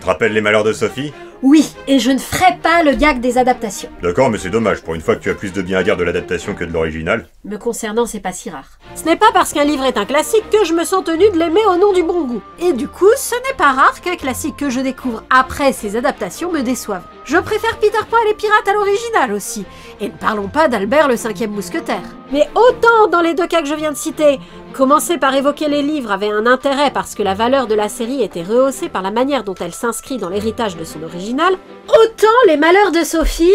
te rappelles les malheurs de Sophie? Oui, et je ne ferai pas le gag des adaptations. D'accord, mais c'est dommage, pour une fois que tu as plus de bien à dire de l'adaptation que de l'original. Me concernant, c'est pas si rare. Ce n'est pas parce qu'un livre est un classique que je me sens tenue de l'aimer au nom du bon goût. Et du coup, ce n'est pas rare qu'un classique que je découvre après ses adaptations me déçoive. Je préfère Peter Pan et les pirates à l'original aussi. Et ne parlons pas d'Albert le 5e mousquetaire. Mais autant dans les deux cas que je viens de citer, commencer par évoquer les livres avait un intérêt parce que la valeur de la série était rehaussée par la manière dont elle s'inscrit dans l'héritage de son original, autant les malheurs de Sophie,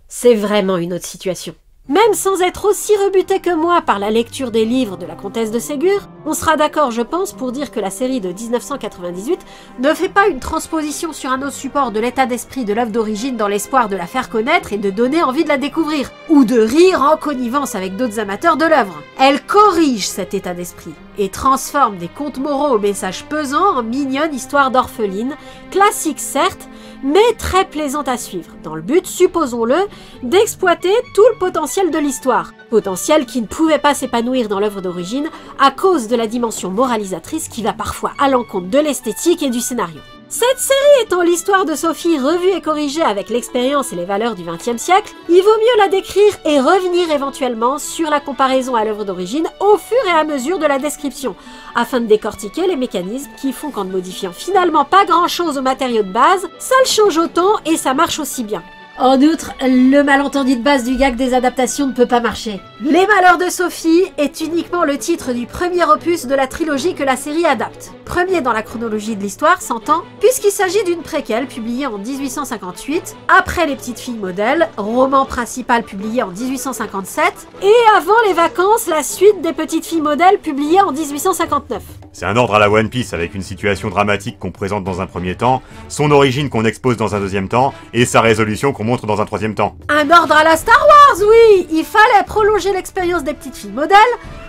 c'est vraiment une autre situation. Même sans être aussi rebuté que moi par la lecture des livres de la comtesse de Ségur, on sera d'accord, je pense, pour dire que la série de 1998 ne fait pas une transposition sur un autre support de l'état d'esprit de l'œuvre d'origine dans l'espoir de la faire connaître et de donner envie de la découvrir, ou de rire en connivence avec d'autres amateurs de l'œuvre. Elle corrige cet état d'esprit et transforme des contes moraux au message pesant en mignonne histoire d'orpheline, classique certes, mais très plaisante à suivre, dans le but, supposons-le, d'exploiter tout le potentiel de l'histoire. Potentiel qui ne pouvait pas s'épanouir dans l'œuvre d'origine à cause de la dimension moralisatrice qui va parfois à l'encontre de l'esthétique et du scénario. Cette série étant l'histoire de Sophie revue et corrigée avec l'expérience et les valeurs du XXe siècle, il vaut mieux la décrire et revenir éventuellement sur la comparaison à l'œuvre d'origine au fur et à mesure de la description, afin de décortiquer les mécanismes qui font qu'en ne modifiant finalement pas grand-chose au matériau de base, ça le change autant et ça marche aussi bien. En outre, le malentendu de base du gag des adaptations ne peut pas marcher. Les malheurs de Sophie est uniquement le titre du premier opus de la trilogie que la série adapte. Premier dans la chronologie de l'histoire, s'entend, puisqu'il s'agit d'une préquelle publiée en 1858, après Les Petites Filles Modèles, roman principal publié en 1857, et avant Les Vacances, la suite des Petites Filles Modèles publiée en 1859. C'est un ordre à la One Piece avec une situation dramatique qu'on présente dans un premier temps, son origine qu'on expose dans un deuxième temps, et sa résolution qu'on montre dans un troisième temps. Un ordre à la Star Wars, oui! Il fallait prolonger l'expérience des Petites Filles Modèles,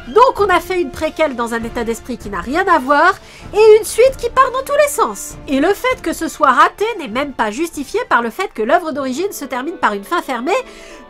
donc on a fait une préquelle dans un état d'esprit qui n'a rien à voir, et une suite qui part dans tous les sens. Et le fait que ce soit raté n'est même pas justifié par le fait que l'œuvre d'origine se termine par une fin fermée,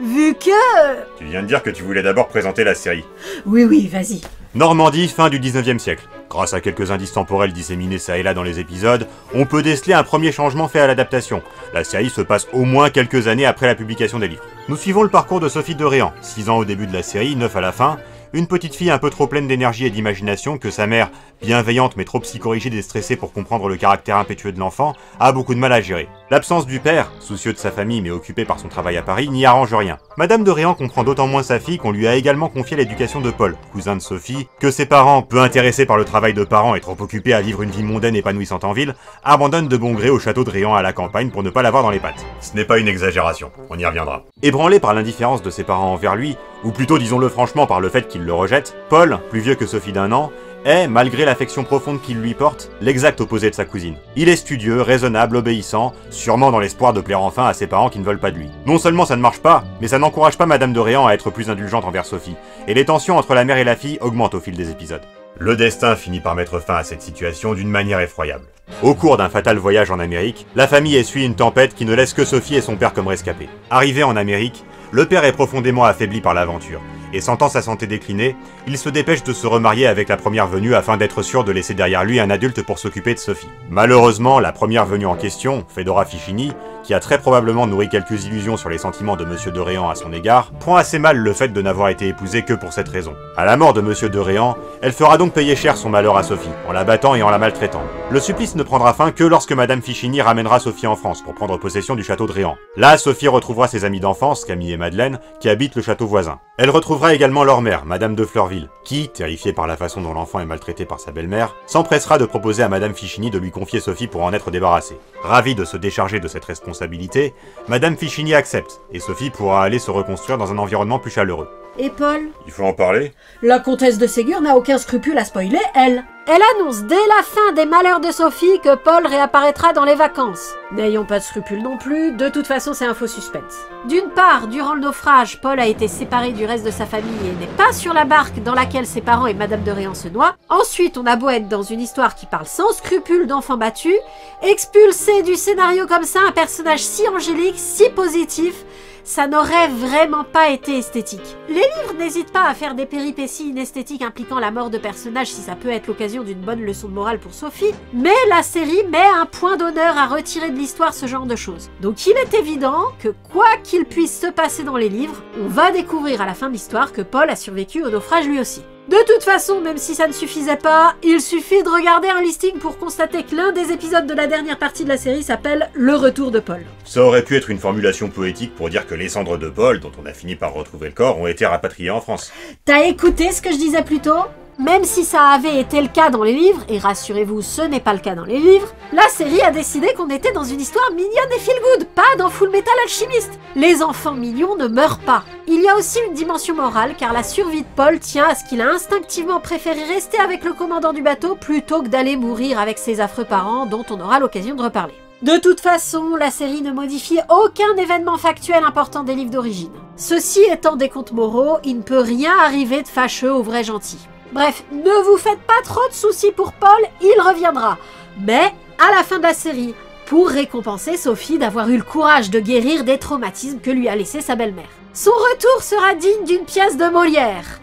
vu que... Tu viens de dire que tu voulais d'abord présenter la série. Oui, vas-y. Normandie, fin du 19e siècle. Grâce à quelques indices temporels disséminés ça et là dans les épisodes, on peut déceler un premier changement fait à l'adaptation. La série se passe au moins quelques années après la publication des livres. Nous suivons le parcours de Sophie d'Orléans, 6 ans au début de la série, 9 à la fin, une petite fille un peu trop pleine d'énergie et d'imagination que sa mère, bienveillante mais trop psychorigide et stressée pour comprendre le caractère impétueux de l'enfant, a beaucoup de mal à gérer. L'absence du père, soucieux de sa famille mais occupé par son travail à Paris, n'y arrange rien. Madame d'Orléans comprend d'autant moins sa fille qu'on lui a également confié l'éducation de Paul, cousin de Sophie, que ses parents, peu intéressés par le travail de parents et trop occupés à vivre une vie mondaine épanouissante en ville, abandonnent de bon gré au château de Réan à la campagne pour ne pas l'avoir dans les pattes. Ce n'est pas une exagération, on y reviendra. Ébranlé par l'indifférence de ses parents envers lui, ou plutôt disons-le franchement par le fait qu'il le rejette, Paul, plus vieux que Sophie d'1 an, est, malgré l'affection profonde qu'il lui porte, l'exact opposé de sa cousine. Il est studieux, raisonnable, obéissant, sûrement dans l'espoir de plaire enfin à ses parents qui ne veulent pas de lui. Non seulement ça ne marche pas, mais ça n'encourage pas Madame d'Orléans à être plus indulgente envers Sophie, et les tensions entre la mère et la fille augmentent au fil des épisodes. Le destin finit par mettre fin à cette situation d'une manière effroyable. Au cours d'un fatal voyage en Amérique, la famille essuie une tempête qui ne laisse que Sophie et son père comme rescapés. Arrivé en Amérique, le père est profondément affaibli par l'aventure, et sentant sa santé décliner, il se dépêche de se remarier avec la première venue afin d'être sûr de laisser derrière lui un adulte pour s'occuper de Sophie. Malheureusement, la première venue en question, Fedora Fichini, qui a très probablement nourri quelques illusions sur les sentiments de Monsieur de Réan à son égard, prend assez mal le fait de n'avoir été épousée que pour cette raison. À la mort de Monsieur de Réan, elle fera donc payer cher son malheur à Sophie, en la battant et en la maltraitant. Le supplice ne prendra fin que lorsque Madame Fichini ramènera Sophie en France pour prendre possession du château de Réan. Là, Sophie retrouvera ses amis d'enfance, Camille et Madeleine, qui habitent le château voisin. Elle retrouvera également leur mère, Madame de Fleurville, qui, terrifiée par la façon dont l'enfant est maltraité par sa belle-mère, s'empressera de proposer à Madame Fichini de lui confier Sophie pour en être débarrassée. Ravie de se décharger de cette responsabilité, Madame Fichini accepte, et Sophie pourra aller se reconstruire dans un environnement plus chaleureux. Et Paul? Il faut en parler? La comtesse de Ségur n'a aucun scrupule à spoiler, elle. Elle annonce dès la fin des malheurs de Sophie que Paul réapparaîtra dans les vacances. N'ayons pas de scrupules non plus, de toute façon c'est un faux suspense. D'une part, durant le naufrage, Paul a été séparé du reste de sa famille et n'est pas sur la barque dans laquelle ses parents et Madame de Réan se noient. Ensuite, on a beau être dans une histoire qui parle sans scrupules d'enfants battus, expulser du scénario comme ça un personnage si angélique, si positif, ça n'aurait vraiment pas été esthétique. Les livres n'hésitent pas à faire des péripéties inesthétiques impliquant la mort de personnages si ça peut être l'occasion d'une bonne leçon de morale pour Sophie, mais la série met un point d'honneur à retirer de l'histoire ce genre de choses. Donc il est évident que quoi qu'il puisse se passer dans les livres, on va découvrir à la fin de l'histoire que Paul a survécu au naufrage lui aussi. De toute façon, même si ça ne suffisait pas, il suffit de regarder un listing pour constater que l'un des épisodes de la dernière partie de la série s'appelle « Le retour de Paul ». Ça aurait pu être une formulation poétique pour dire que les cendres de Paul, dont on a fini par retrouver le corps, ont été rapatriées en France. T'as écouté ce que je disais plus tôt ? Même si ça avait été le cas dans les livres, et rassurez-vous, ce n'est pas le cas dans les livres, la série a décidé qu'on était dans une histoire mignonne et feel good, pas dans Full Metal Alchemist. Les enfants mignons ne meurent pas. Il y a aussi une dimension morale, car la survie de Paul tient à ce qu'il a instinctivement préféré rester avec le commandant du bateau plutôt que d'aller mourir avec ses affreux parents dont on aura l'occasion de reparler. De toute façon, la série ne modifie aucun événement factuel important des livres d'origine. Ceci étant des contes moraux, il ne peut rien arriver de fâcheux aux vrais gentils. Bref, ne vous faites pas trop de soucis pour Paul, il reviendra. Mais à la fin de la série, pour récompenser Sophie d'avoir eu le courage de guérir des traumatismes que lui a laissé sa belle-mère. Son retour sera digne d'une pièce de Molière.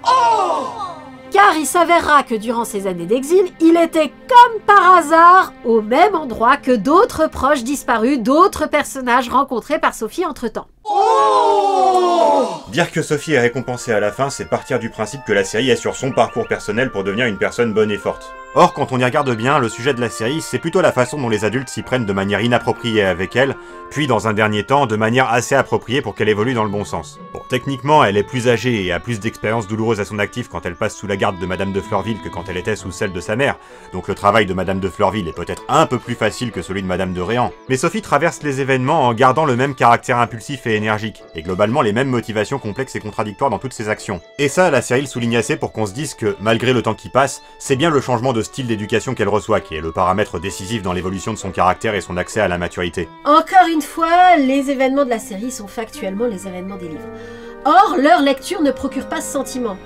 Car il s'avérera que durant ses années d'exil, il était comme par hasard au même endroit que d'autres proches disparus, d'autres personnages rencontrés par Sophie entre-temps. Dire que Sophie est récompensée à la fin, c'est partir du principe que la série est sur son parcours personnel pour devenir une personne bonne et forte. Or, quand on y regarde bien, le sujet de la série, c'est plutôt la façon dont les adultes s'y prennent de manière inappropriée avec elle, puis dans un dernier temps, de manière assez appropriée pour qu'elle évolue dans le bon sens. Bon, techniquement, elle est plus âgée et a plus d'expériences douloureuses à son actif quand elle passe sous la garde de Madame de Fleurville que quand elle était sous celle de sa mère, donc le travail de Madame de Fleurville est peut-être un peu plus facile que celui de Madame de Réan. Mais Sophie traverse les événements en gardant le même caractère impulsif et énergique, et globalement les mêmes motivations complexes et contradictoires dans toutes ses actions. Et ça, la série le souligne assez pour qu'on se dise que, malgré le temps qui passe, c'est bien le changement de style d'éducation qu'elle reçoit qui est le paramètre décisif dans l'évolution de son caractère et son accès à la maturité. Encore une fois, les événements de la série sont factuellement les événements des livres. Or, leur lecture ne procure pas ce sentiment.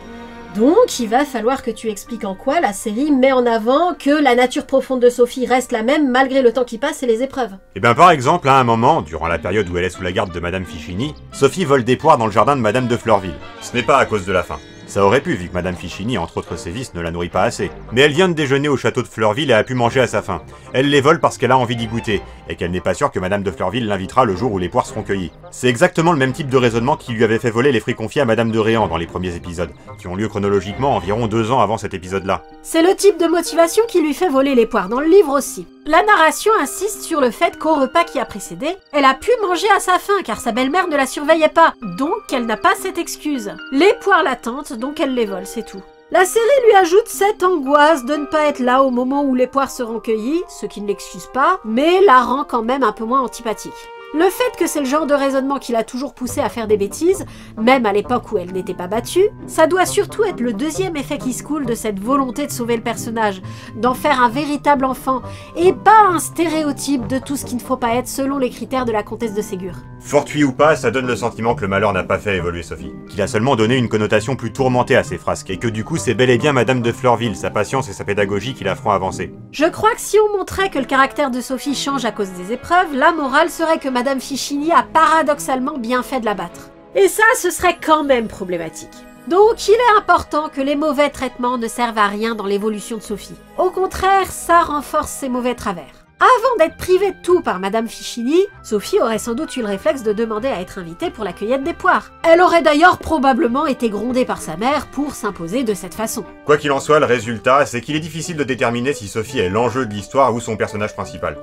Donc, il va falloir que tu expliques en quoi la série met en avant que la nature profonde de Sophie reste la même malgré le temps qui passe et les épreuves. Et bien par exemple, à un moment, durant la période où elle est sous la garde de Madame Fichini, Sophie vole des poires dans le jardin de Madame de Fleurville. Ce n'est pas à cause de la faim. Ça aurait pu, vu que Madame Fichini, entre autres ses vices, ne la nourrit pas assez. Mais elle vient de déjeuner au château de Fleurville et a pu manger à sa faim. Elle les vole parce qu'elle a envie d'y goûter, et qu'elle n'est pas sûre que Madame de Fleurville l'invitera le jour où les poires seront cueillies. C'est exactement le même type de raisonnement qui lui avait fait voler les fruits confiés à Madame de Réan dans les premiers épisodes, qui ont lieu chronologiquement environ 2 ans avant cet épisode-là. C'est le type de motivation qui lui fait voler les poires dans le livre aussi. La narration insiste sur le fait qu'au repas qui a précédé, elle a pu manger à sa faim car sa belle-mère ne la surveillait pas, donc elle n'a pas cette excuse. Les poires la tentent, donc elle les vole, c'est tout. La série lui ajoute cette angoisse de ne pas être là au moment où les poires seront cueillies, ce qui ne l'excuse pas, mais la rend quand même un peu moins antipathique. Le fait que c'est le genre de raisonnement qui l'a toujours poussée à faire des bêtises, même à l'époque où elle n'était pas battue, ça doit surtout être le deuxième effet qui se coule de cette volonté de sauver le personnage, d'en faire un véritable enfant, et pas un stéréotype de tout ce qu'il ne faut pas être selon les critères de la comtesse de Ségur. Fortuit ou pas, ça donne le sentiment que le malheur n'a pas fait évoluer Sophie, qu'il a seulement donné une connotation plus tourmentée à ses frasques, et que du coup c'est bel et bien Madame de Fleurville, sa patience et sa pédagogie qui la feront avancer. Je crois que si on montrait que le caractère de Sophie change à cause des épreuves, la morale serait que Madame Fichini a paradoxalement bien fait de la battre. Et ça, ce serait quand même problématique. Donc il est important que les mauvais traitements ne servent à rien dans l'évolution de Sophie. Au contraire, ça renforce ses mauvais travers. Avant d'être privée de tout par Madame Fichini, Sophie aurait sans doute eu le réflexe de demander à être invitée pour la cueillette des poires. Elle aurait d'ailleurs probablement été grondée par sa mère pour s'imposer de cette façon. Quoi qu'il en soit, le résultat, c'est qu'il est difficile de déterminer si Sophie est l'enjeu de l'histoire ou son personnage principal.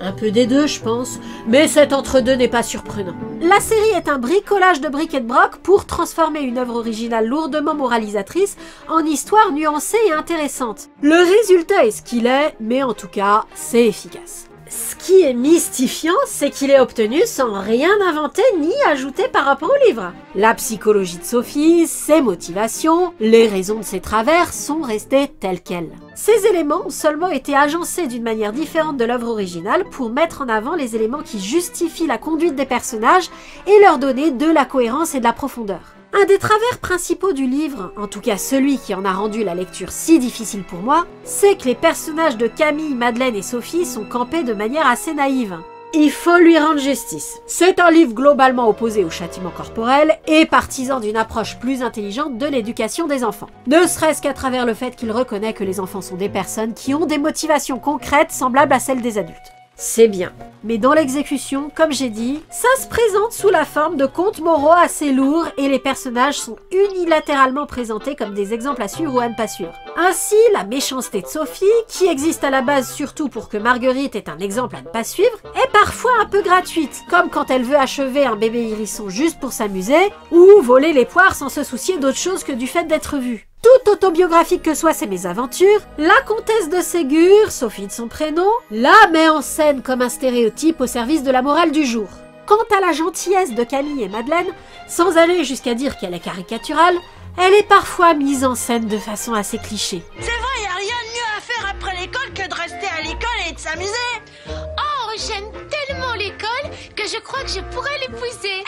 Un peu des deux, je pense, mais cet entre-deux n'est pas surprenant. La série est un bricolage de briques et de broc pour transformer une œuvre originale lourdement moralisatrice en histoire nuancée et intéressante. Le résultat est ce qu'il est, mais en tout cas, c'est efficace. Ce qui est mystifiant, c'est qu'il est obtenu sans rien inventer ni ajouter par rapport au livre. La psychologie de Sophie, ses motivations, les raisons de ses travers sont restées telles quelles. Ces éléments ont seulement été agencés d'une manière différente de l'œuvre originale pour mettre en avant les éléments qui justifient la conduite des personnages et leur donner de la cohérence et de la profondeur. Un des travers principaux du livre, en tout cas celui qui en a rendu la lecture si difficile pour moi, c'est que les personnages de Camille, Madeleine et Sophie sont campés de manière assez naïve. Il faut lui rendre justice. C'est un livre globalement opposé au châtiment corporel et partisan d'une approche plus intelligente de l'éducation des enfants. Ne serait-ce qu'à travers le fait qu'il reconnaît que les enfants sont des personnes qui ont des motivations concrètes semblables à celles des adultes. C'est bien. Mais dans l'exécution, comme j'ai dit, ça se présente sous la forme de contes moraux assez lourds et les personnages sont unilatéralement présentés comme des exemples à suivre ou à ne pas suivre. Ainsi, la méchanceté de Sophie, qui existe à la base surtout pour que Marguerite est un exemple à ne pas suivre, est parfois un peu gratuite, comme quand elle veut achever un bébé hérisson juste pour s'amuser, ou voler les poires sans se soucier d'autre chose que du fait d'être vue. Toute autobiographique que soient ses mésaventures, la comtesse de Ségur, Sophie de son prénom, la met en scène comme un stéréotype au service de la morale du jour. Quant à la gentillesse de Camille et Madeleine, sans aller jusqu'à dire qu'elle est caricaturale, elle est parfois mise en scène de façon assez cliché. C'est vrai, y a rien de mieux à faire après l'école que de rester à l'école et de s'amuser. Oh, j'aime tellement l'école que je crois que je pourrais l'épouser.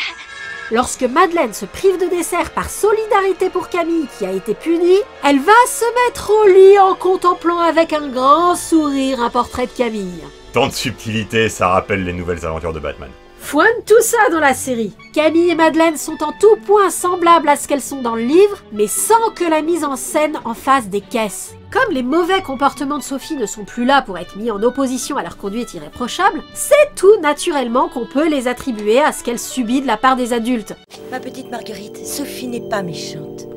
Lorsque Madeleine se prive de dessert par solidarité pour Camille qui a été punie, elle va se mettre au lit en contemplant avec un grand sourire un portrait de Camille. Tant de subtilité, ça rappelle les nouvelles aventures de Batman. Foine tout ça dans la série. Camille et Madeleine sont en tout point semblables à ce qu'elles sont dans le livre, mais sans que la mise en scène en fasse des caisses. Comme les mauvais comportements de Sophie ne sont plus là pour être mis en opposition à leur conduite irréprochable, c'est tout naturellement qu'on peut les attribuer à ce qu'elle subit de la part des adultes. Ma petite Marguerite, Sophie n'est pas méchante.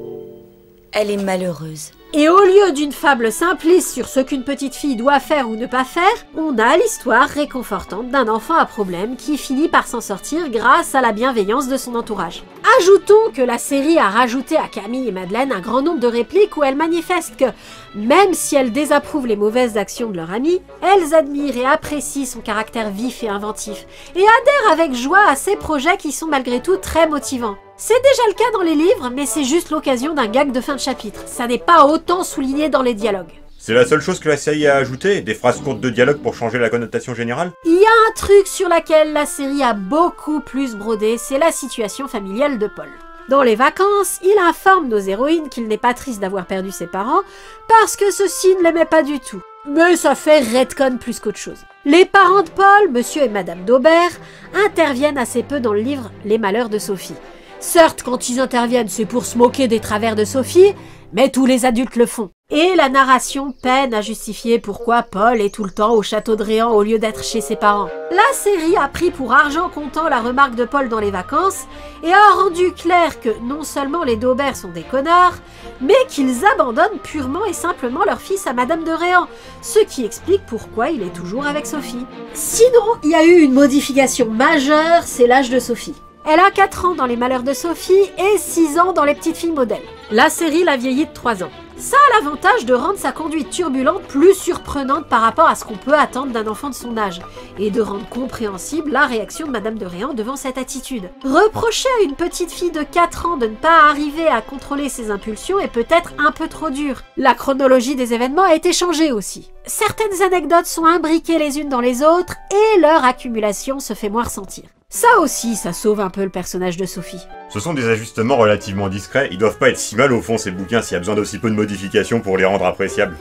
Elle est malheureuse. Et au lieu d'une fable simpliste sur ce qu'une petite fille doit faire ou ne pas faire, on a l'histoire réconfortante d'un enfant à problème qui finit par s'en sortir grâce à la bienveillance de son entourage. Ajoutons que la série a rajouté à Camille et Madeleine un grand nombre de répliques où elles manifestent que, même si elles désapprouvent les mauvaises actions de leur amie, elles admirent et apprécient son caractère vif et inventif, et adhèrent avec joie à ses projets qui sont malgré tout très motivants. C'est déjà le cas dans les livres, mais c'est juste l'occasion d'un gag de fin de chapitre. Ça n'est pas autant souligné dans les dialogues. C'est la seule chose que la série a ajouté, des phrases courtes de dialogue pour changer la connotation générale? Il y a un truc sur laquelle la série a beaucoup plus brodé, c'est la situation familiale de Paul. Dans les vacances, il informe nos héroïnes qu'il n'est pas triste d'avoir perdu ses parents, parce que ceux-ci ne l'aimaient pas du tout. Mais ça fait retcon plus qu'autre chose. Les parents de Paul, monsieur et madame d'Aubert, interviennent assez peu dans le livre Les Malheurs de Sophie. Certes, quand ils interviennent, c'est pour se moquer des travers de Sophie, mais tous les adultes le font. Et la narration peine à justifier pourquoi Paul est tout le temps au château de Réan au lieu d'être chez ses parents. La série a pris pour argent comptant la remarque de Paul dans les vacances et a rendu clair que non seulement les d'Aubert sont des connards, mais qu'ils abandonnent purement et simplement leur fils à Madame de Réan, ce qui explique pourquoi il est toujours avec Sophie. Sinon, il y a eu une modification majeure, c'est l'âge de Sophie. Elle a 4 ans dans Les Malheurs de Sophie et 6 ans dans Les Petites Filles Modèles. La série l'a vieilli de 3 ans. Ça a l'avantage de rendre sa conduite turbulente plus surprenante par rapport à ce qu'on peut attendre d'un enfant de son âge, et de rendre compréhensible la réaction de Madame de Réan devant cette attitude. Reprocher à une petite fille de 4 ans de ne pas arriver à contrôler ses impulsions est peut-être un peu trop dur. La chronologie des événements a été changée aussi. Certaines anecdotes sont imbriquées les unes dans les autres, et leur accumulation se fait moins ressentir. Ça aussi, ça sauve un peu le personnage de Sophie. Ce sont des ajustements relativement discrets, ils doivent pas être si mal au fond ces bouquins s'il y a besoin d'aussi peu de modifications pour les rendre appréciables.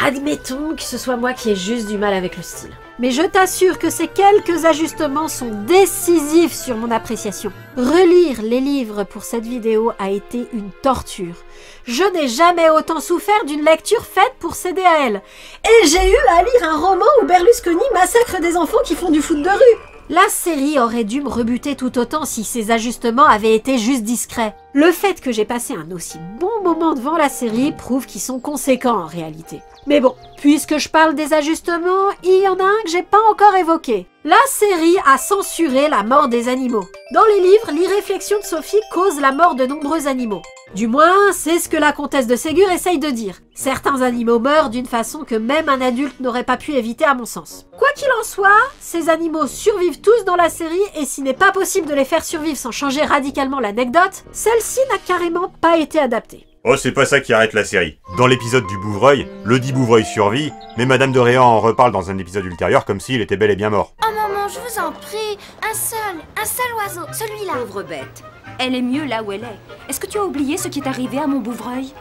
Admettons que ce soit moi qui ai juste du mal avec le style. Mais je t'assure que ces quelques ajustements sont décisifs sur mon appréciation. Relire les livres pour cette vidéo a été une torture. Je n'ai jamais autant souffert d'une lecture faite pour céder à elle. Et j'ai eu à lire un roman où Berlusconi massacre des enfants qui font du foot de rue. La série aurait dû me rebuter tout autant si ces ajustements avaient été juste discrets. Le fait que j'ai passé un aussi bon moment devant la série prouve qu'ils sont conséquents en réalité. Mais bon, puisque je parle des ajustements, il y en a un que j'ai pas encore évoqué. La série a censuré la mort des animaux. Dans les livres, l'irréflexion de Sophie cause la mort de nombreux animaux. Du moins, c'est ce que la comtesse de Ségur essaye de dire. Certains animaux meurent d'une façon que même un adulte n'aurait pas pu éviter à mon sens. Quoi qu'il en soit, ces animaux survivent tous dans la série et s'il n'est pas possible de les faire survivre sans changer radicalement l'anecdote, celle-ci n'a carrément pas été adaptée. Oh, c'est pas ça qui arrête la série. Dans l'épisode du Bouvreuil, le dit Bouvreuil survit, mais Madame de Réan en reparle dans un épisode ultérieur comme s'il était bel et bien mort. Oh maman, je vous en prie, un seul oiseau, celui-là. Pauvre bête. Elle est mieux là où elle est. Est-ce que tu as oublié ce qui est arrivé à mon Bouvreuil?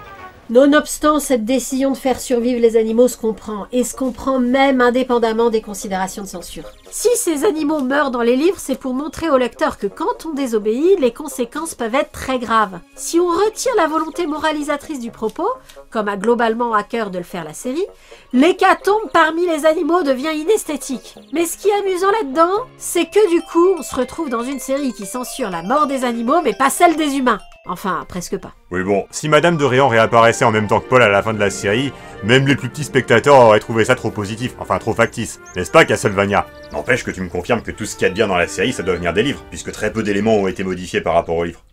Nonobstant, cette décision de faire survivre les animaux se comprend, et se comprend même indépendamment des considérations de censure. Si ces animaux meurent dans les livres, c'est pour montrer au lecteur que quand on désobéit, les conséquences peuvent être très graves. Si on retire la volonté moralisatrice du propos, comme a globalement à cœur de le faire la série, l'hécatombe parmi les animaux devient inesthétique. Mais ce qui est amusant là-dedans, c'est que du coup, on se retrouve dans une série qui censure la mort des animaux, mais pas celle des humains. Enfin, presque pas. Oui bon, si Madame de Réan réapparaissait en même temps que Paul à la fin de la série, même les plus petits spectateurs auraient trouvé ça trop positif, enfin trop factice. N'est-ce pas, Castlevania? N'empêche que tu me confirmes que tout ce qu'il y a de bien dans la série, ça doit venir des livres, puisque très peu d'éléments ont été modifiés par rapport aux livres.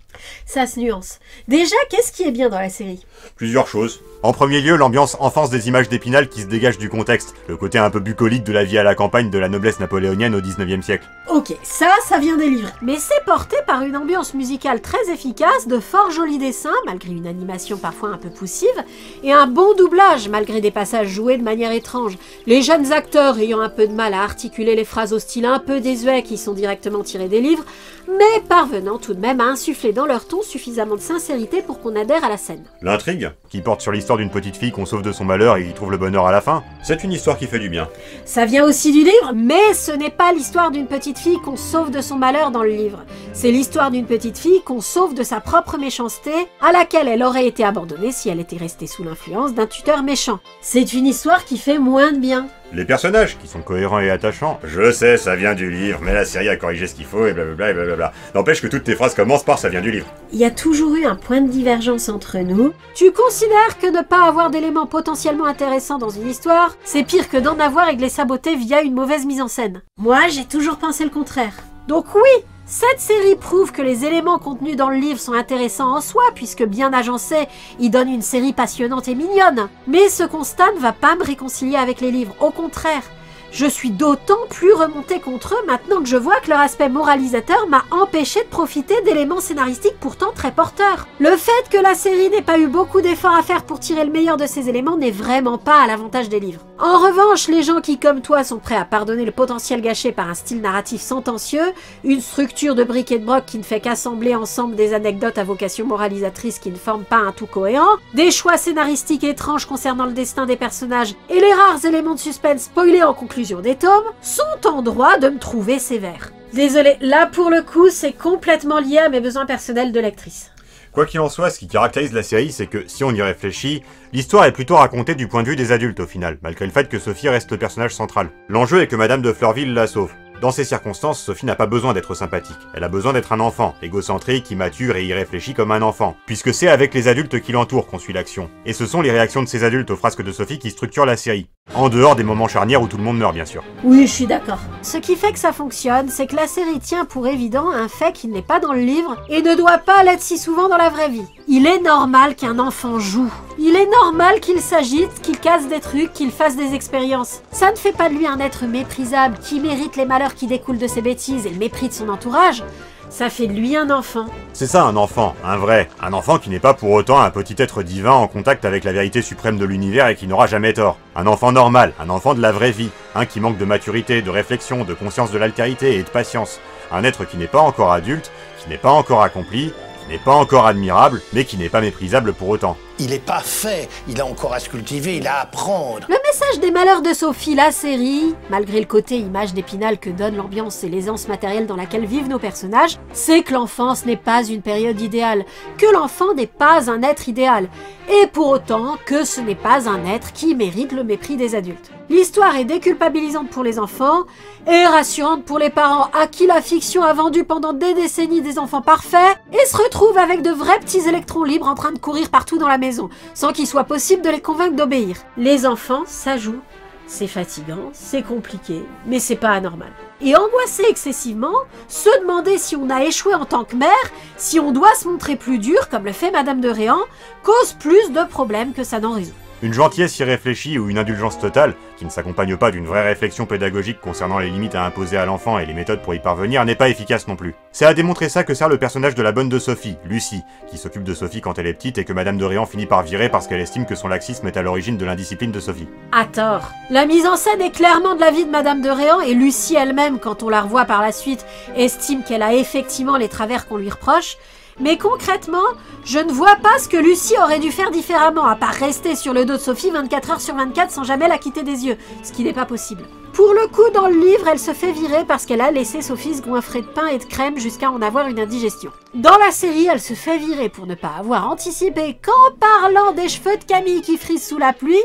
Ça se nuance. Déjà, qu'est-ce qui est bien dans la série? Plusieurs choses. En premier lieu, l'ambiance enfance des images d'Épinal qui se dégagent du contexte, le côté un peu bucolique de la vie à la campagne de la noblesse napoléonienne au 19e siècle. Ok, ça vient des livres. Mais c'est porté par une ambiance musicale très efficace, de fort jolis dessins, malgré une animation parfois un peu poussive, et un bon doublage, malgré des passages joués de manière étrange. Les jeunes acteurs ayant un peu de mal à articuler les phrases au style un peu désuet qui sont directement tirées des livres, mais parvenant tout de même à insuffler dans leur ton suffisamment de sincérité pour qu'on adhère à la scène. L'intrigue, qui porte sur l'histoire d'une petite fille qu'on sauve de son malheur et qui trouve le bonheur à la fin, c'est une histoire qui fait du bien. Ça vient aussi du livre, mais ce n'est pas l'histoire d'une petite fille qu'on sauve de son malheur dans le livre. C'est l'histoire d'une petite fille qu'on sauve de sa propre méchanceté, à laquelle elle aurait été abandonnée si elle était restée sous l'influence d'un tuteur méchant. C'est une histoire qui fait moins de bien. Les personnages, qui sont cohérents et attachants. Je sais, ça vient du livre, mais la série a corrigé ce qu'il faut et blablabla et blablabla. N'empêche que toutes tes phrases commencent par ça vient du livre. Il y a toujours eu un point de divergence entre nous. Tu considères que ne pas avoir d'éléments potentiellement intéressants dans une histoire, c'est pire que d'en avoir et de les saboter via une mauvaise mise en scène. Moi, j'ai toujours pensé le contraire. Donc oui, cette série prouve que les éléments contenus dans le livre sont intéressants en soi, puisque bien agencés, ils donnent une série passionnante et mignonne. Mais ce constat ne va pas me réconcilier avec les livres, au contraire. Je suis d'autant plus remontée contre eux maintenant que je vois que leur aspect moralisateur m'a empêché de profiter d'éléments scénaristiques pourtant très porteurs. Le fait que la série n'ait pas eu beaucoup d'efforts à faire pour tirer le meilleur de ces éléments n'est vraiment pas à l'avantage des livres. En revanche, les gens qui, comme toi, sont prêts à pardonner le potentiel gâché par un style narratif sentencieux, une structure de briques et de broc qui ne fait qu'assembler ensemble des anecdotes à vocation moralisatrice qui ne forment pas un tout cohérent, des choix scénaristiques étranges concernant le destin des personnages et les rares éléments de suspense spoilés en conclusion des tomes, sont en droit de me trouver sévère. Désolée, là pour le coup, c'est complètement lié à mes besoins personnels de lectrice. Quoi qu'il en soit, ce qui caractérise la série, c'est que, si on y réfléchit, l'histoire est plutôt racontée du point de vue des adultes au final, malgré le fait que Sophie reste le personnage central. L'enjeu est que Madame de Fleurville la sauve. Dans ces circonstances, Sophie n'a pas besoin d'être sympathique. Elle a besoin d'être un enfant, égocentrique, immature et irréfléchi comme un enfant, puisque c'est avec les adultes qui l'entourent qu'on suit l'action. Et ce sont les réactions de ces adultes aux frasques de Sophie qui structurent la série. En dehors des moments charnières où tout le monde meurt, bien sûr. Oui, je suis d'accord. Ce qui fait que ça fonctionne, c'est que la série tient pour évident un fait qui n'est pas dans le livre et ne doit pas l'être si souvent dans la vraie vie. Il est normal qu'un enfant joue. Il est normal qu'il s'agite, qu'il casse des trucs, qu'il fasse des expériences. Ça ne fait pas de lui un être méprisable qui mérite les malheurs qui découlent de ses bêtises et le mépris de son entourage. Ça fait de lui un enfant. C'est ça un enfant, un vrai. Un enfant qui n'est pas pour autant un petit être divin en contact avec la vérité suprême de l'univers et qui n'aura jamais tort. Un enfant normal, un enfant de la vraie vie. Un qui manque de maturité, de réflexion, de conscience de l'altérité et de patience. Un être qui n'est pas encore adulte, qui n'est pas encore accompli, qui n'est pas encore admirable, mais qui n'est pas méprisable pour autant. Il est pas fait, il a encore à se cultiver, il a à apprendre. Le message des malheurs de Sophie, la série, malgré le côté image d'Épinal que donne l'ambiance et l'aisance matérielle dans laquelle vivent nos personnages, c'est que l'enfance n'est pas une période idéale, que l'enfant n'est pas un être idéal, et pour autant que ce n'est pas un être qui mérite le mépris des adultes. L'histoire est déculpabilisante pour les enfants et rassurante pour les parents à qui la fiction a vendu pendant des décennies des enfants parfaits et se retrouvent avec de vrais petits électrons libres en train de courir partout dans la maison, sans qu'il soit possible de les convaincre d'obéir. Les enfants, ça joue. C'est fatigant, c'est compliqué, mais c'est pas anormal. Et angoisser excessivement, se demander si on a échoué en tant que mère, si on doit se montrer plus dur, comme le fait Madame de Réan, cause plus de problèmes que ça n'en résout. Une gentillesse irréfléchie ou une indulgence totale, qui ne s'accompagne pas d'une vraie réflexion pédagogique concernant les limites à imposer à l'enfant et les méthodes pour y parvenir, n'est pas efficace non plus. C'est à démontrer ça que sert le personnage de la bonne de Sophie, Lucie, qui s'occupe de Sophie quand elle est petite et que Madame de Réan finit par virer parce qu'elle estime que son laxisme est à l'origine de l'indiscipline de Sophie. À tort. La mise en scène est clairement de la vie de Madame de Réan et Lucie elle-même, quand on la revoit par la suite, estime qu'elle a effectivement les travers qu'on lui reproche. Mais concrètement, je ne vois pas ce que Lucie aurait dû faire différemment, à part rester sur le dos de Sophie 24 heures sur 24 sans jamais la quitter des yeux, ce qui n'est pas possible. Pour le coup, dans le livre, elle se fait virer parce qu'elle a laissé Sophie se goinfrer de pain et de crème jusqu'à en avoir une indigestion. Dans la série, elle se fait virer pour ne pas avoir anticipé qu'en parlant des cheveux de Camille qui frisent sous la pluie,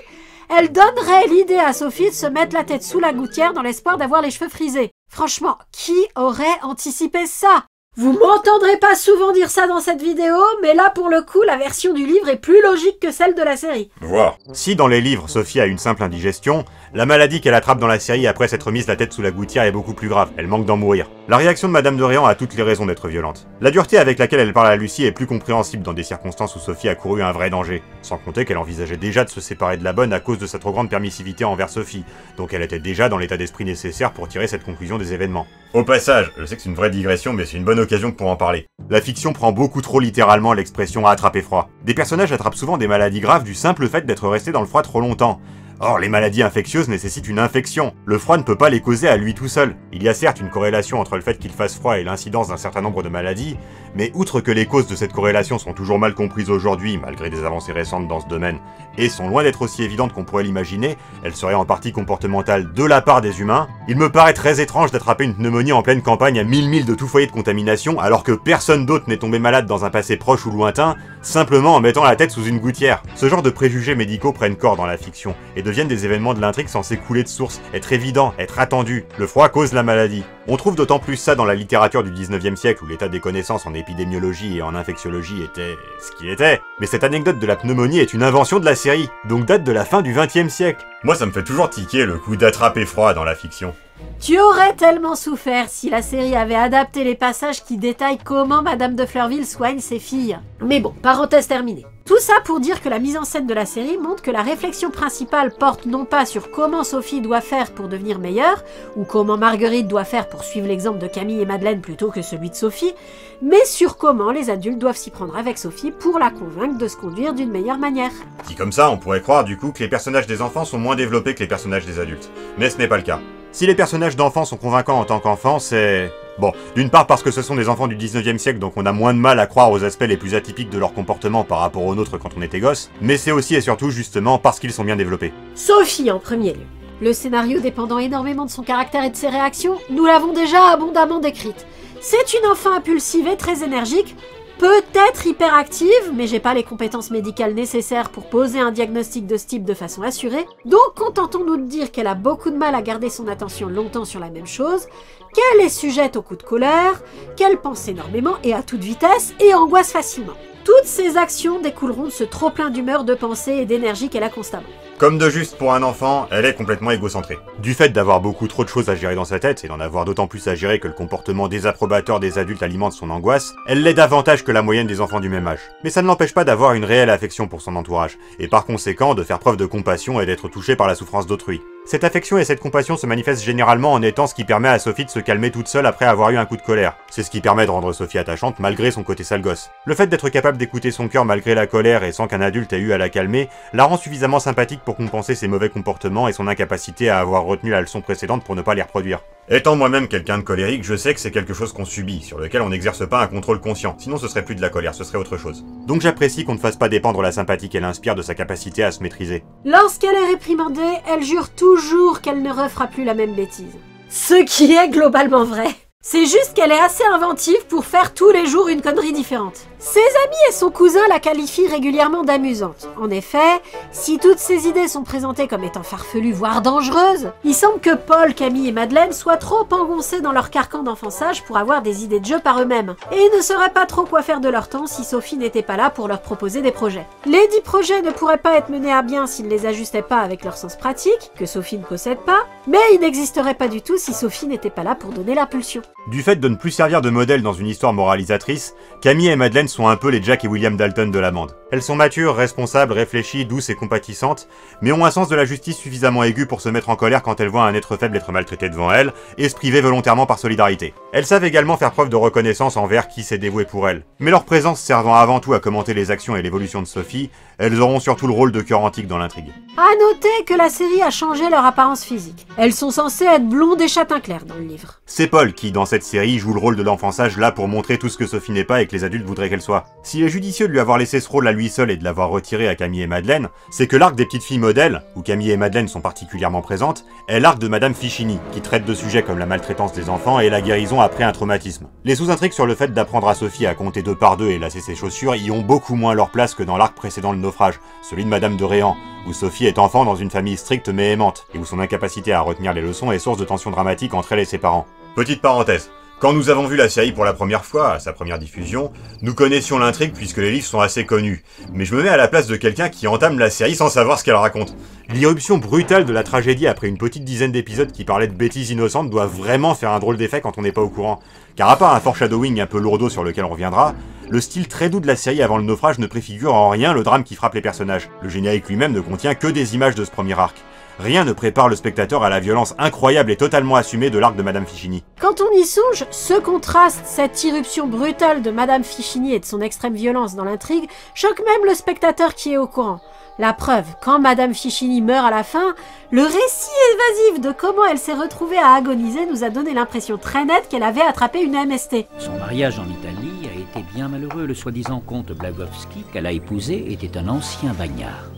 elle donnerait l'idée à Sophie de se mettre la tête sous la gouttière dans l'espoir d'avoir les cheveux frisés. Franchement, qui aurait anticipé ça ? Vous m'entendrez pas souvent dire ça dans cette vidéo, mais là pour le coup, la version du livre est plus logique que celle de la série. Voir. Si dans les livres, Sophie a une simple indigestion, la maladie qu'elle attrape dans la série après s'être mise la tête sous la gouttière est beaucoup plus grave, elle manque d'en mourir. La réaction de Madame de Réan a toutes les raisons d'être violente. La dureté avec laquelle elle parle à Lucie est plus compréhensible dans des circonstances où Sophie a couru un vrai danger, sans compter qu'elle envisageait déjà de se séparer de la bonne à cause de sa trop grande permissivité envers Sophie, donc elle était déjà dans l'état d'esprit nécessaire pour tirer cette conclusion des événements. Au passage, je sais que c'est une vraie digression, mais c'est une bonne occasion pour en parler. La fiction prend beaucoup trop littéralement l'expression « attraper froid ». Des personnages attrapent souvent des maladies graves du simple fait d'être restés dans le froid trop longtemps. Or, les maladies infectieuses nécessitent une infection. Le froid ne peut pas les causer à lui tout seul. Il y a certes une corrélation entre le fait qu'il fasse froid et l'incidence d'un certain nombre de maladies, mais outre que les causes de cette corrélation sont toujours mal comprises aujourd'hui, malgré des avancées récentes dans ce domaine, et sont loin d'être aussi évidentes qu'on pourrait l'imaginer, elles seraient en partie comportementales de la part des humains, il me paraît très étrange d'attraper une pneumonie en pleine campagne à 1000 milles de tout foyer de contamination, alors que personne d'autre n'est tombé malade dans un passé proche ou lointain, simplement en mettant la tête sous une gouttière. Ce genre de préjugés médicaux prennent corps dans la fiction, et deviennent des événements de l'intrigue censés couler de source, être évidents, être attendus. Le froid cause la maladie. On trouve d'autant plus ça dans la littérature du 19e siècle où l'état des connaissances en épidémiologie et en infectiologie était ce qu'il était. Mais cette anecdote de la pneumonie est une invention de la série, donc date de la fin du 20e siècle. Moi ça me fait toujours tiquer le coup d'attraper froid dans la fiction. Tu aurais tellement souffert si la série avait adapté les passages qui détaillent comment Madame de Fleurville soigne ses filles. Mais bon, parenthèse terminée. Tout ça pour dire que la mise en scène de la série montre que la réflexion principale porte non pas sur comment Sophie doit faire pour devenir meilleure, ou comment Marguerite doit faire pour suivre l'exemple de Camille et Madeleine plutôt que celui de Sophie, mais sur comment les adultes doivent s'y prendre avec Sophie pour la convaincre de se conduire d'une meilleure manière. Dit comme ça, on pourrait croire du coup que les personnages des enfants sont moins développés que les personnages des adultes. Mais ce n'est pas le cas. Si les personnages d'enfants sont convaincants en tant qu'enfants, c'est... Bon, d'une part parce que ce sont des enfants du 19e siècle, donc on a moins de mal à croire aux aspects les plus atypiques de leur comportement par rapport aux nôtres quand on était gosse, mais c'est aussi et surtout justement parce qu'ils sont bien développés. Sophie en premier lieu. Le scénario dépendant énormément de son caractère et de ses réactions, nous l'avons déjà abondamment décrite. C'est une enfant impulsive et très énergique, peut-être hyperactive, mais j'ai pas les compétences médicales nécessaires pour poser un diagnostic de ce type de façon assurée, donc contentons-nous de dire qu'elle a beaucoup de mal à garder son attention longtemps sur la même chose, qu'elle est sujette aux coups de colère, qu'elle pense énormément et à toute vitesse, et angoisse facilement. Toutes ces actions découleront de ce trop-plein d'humeur, de pensée et d'énergie qu'elle a constamment. Comme de juste pour un enfant, elle est complètement égocentrée. Du fait d'avoir beaucoup trop de choses à gérer dans sa tête, et d'en avoir d'autant plus à gérer que le comportement désapprobateur des adultes alimente son angoisse, elle l'est davantage que la moyenne des enfants du même âge. Mais ça ne l'empêche pas d'avoir une réelle affection pour son entourage, et par conséquent de faire preuve de compassion et d'être touchée par la souffrance d'autrui. Cette affection et cette compassion se manifestent généralement en étant ce qui permet à Sophie de se calmer toute seule après avoir eu un coup de colère. C'est ce qui permet de rendre Sophie attachante malgré son côté sale gosse. Le fait d'être capable d'écouter son cœur malgré la colère et sans qu'un adulte ait eu à la calmer, la rend suffisamment sympathique pour compenser ses mauvais comportements et son incapacité à avoir retenu la leçon précédente pour ne pas les reproduire. Étant moi-même quelqu'un de colérique, je sais que c'est quelque chose qu'on subit, sur lequel on n'exerce pas un contrôle conscient, sinon ce serait plus de la colère, ce serait autre chose. Donc j'apprécie qu'on ne fasse pas dépendre la sympathie qu'elle inspire de sa capacité à se maîtriser. Lorsqu'elle est réprimandée, elle jure toujours qu'elle ne refera plus la même bêtise. Ce qui est globalement vrai. C'est juste qu'elle est assez inventive pour faire tous les jours une connerie différente. Ses amis et son cousin la qualifient régulièrement d'amusante. En effet, si toutes ces idées sont présentées comme étant farfelues, voire dangereuses, il semble que Paul, Camille et Madeleine soient trop engoncés dans leur carcan d'enfant-sage pour avoir des idées de jeu par eux-mêmes, et ne sauraient pas trop quoi faire de leur temps si Sophie n'était pas là pour leur proposer des projets. Les 10 projets ne pourraient pas être menés à bien s'ils ne les ajustaient pas avec leur sens pratique, que Sophie ne possède pas, mais ils n'existeraient pas du tout si Sophie n'était pas là pour donner l'impulsion. Du fait de ne plus servir de modèle dans une histoire moralisatrice, Camille et Madeleine sont un peu les Jack et William Dalton de la bande. Elles sont matures, responsables, réfléchies, douces et compatissantes, mais ont un sens de la justice suffisamment aigu pour se mettre en colère quand elles voient un être faible être maltraité devant elles, et se priver volontairement par solidarité. Elles savent également faire preuve de reconnaissance envers qui s'est dévoué pour elles. Mais leur présence servant avant tout à commenter les actions et l'évolution de Sophie, elles auront surtout le rôle de cœur antique dans l'intrigue. À noter que la série a changé leur apparence physique. Elles sont censées être blondes et châtain clair dans le livre. C'est Paul qui, dans cette série, joue le rôle de l'enfant sage là pour montrer tout ce que Sophie n'est pas et que les adultes voudraient qu'elle qu'elle soit. S'il est judicieux de lui avoir laissé ce rôle à lui seul et de l'avoir retiré à Camille et Madeleine, c'est que l'arc des petites filles modèles, où Camille et Madeleine sont particulièrement présentes, est l'arc de Madame Fichini, qui traite de sujets comme la maltraitance des enfants et la guérison après un traumatisme. Les sous-intrigues sur le fait d'apprendre à Sophie à compter 2 par 2 et lasser ses chaussures y ont beaucoup moins leur place que dans l'arc précédent le naufrage, celui de Madame de Réan, où Sophie est enfant dans une famille stricte mais aimante, et où son incapacité à retenir les leçons est source de tensions dramatiques entre elle et ses parents. Petite parenthèse. Quand nous avons vu la série pour la première fois, à sa première diffusion, nous connaissions l'intrigue puisque les livres sont assez connus. Mais je me mets à la place de quelqu'un qui entame la série sans savoir ce qu'elle raconte. L'irruption brutale de la tragédie après une petite dizaine d'épisodes qui parlaient de bêtises innocentes doit vraiment faire un drôle d'effet quand on n'est pas au courant. Car à part un foreshadowing un peu lourdeau sur lequel on reviendra, le style très doux de la série avant le naufrage ne préfigure en rien le drame qui frappe les personnages. Le générique lui-même ne contient que des images de ce premier arc. Rien ne prépare le spectateur à la violence incroyable et totalement assumée de l'arc de Madame Fichini. Quand on y songe, ce contraste, cette irruption brutale de Madame Fichini et de son extrême violence dans l'intrigue, choque même le spectateur qui est au courant. La preuve, quand Madame Fichini meurt à la fin, le récit évasif de comment elle s'est retrouvée à agoniser nous a donné l'impression très nette qu'elle avait attrapé une MST. Son mariage en Italie a été bien malheureux. Le soi-disant comte Blagowski qu'elle a épousé était un ancien bagnard.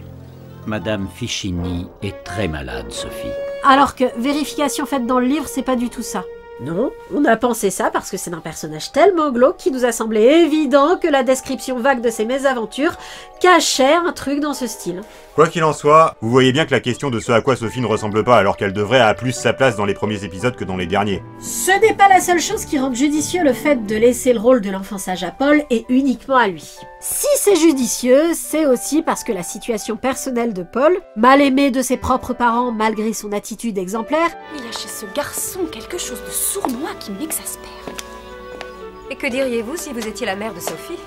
Madame Fichini est très malade, Sophie. Alors que, vérification faite dans le livre, c'est pas du tout ça. Non, on a pensé ça parce que c'est un personnage tellement glauque qu'il nous a semblé évident que la description vague de ses mésaventures cachait un truc dans ce style. Quoi qu'il en soit, vous voyez bien que la question de ce à quoi Sophie ne ressemble pas alors qu'elle devrait a plus sa place dans les premiers épisodes que dans les derniers. Ce n'est pas la seule chose qui rend judicieux le fait de laisser le rôle de l'enfant sage à Paul et uniquement à lui. Si c'est judicieux, c'est aussi parce que la situation personnelle de Paul, mal aimé de ses propres parents malgré son attitude exemplaire, il y a chez ce garçon quelque chose de sournois qui m'exaspère. Et que diriez-vous si vous étiez la mère de Sophie?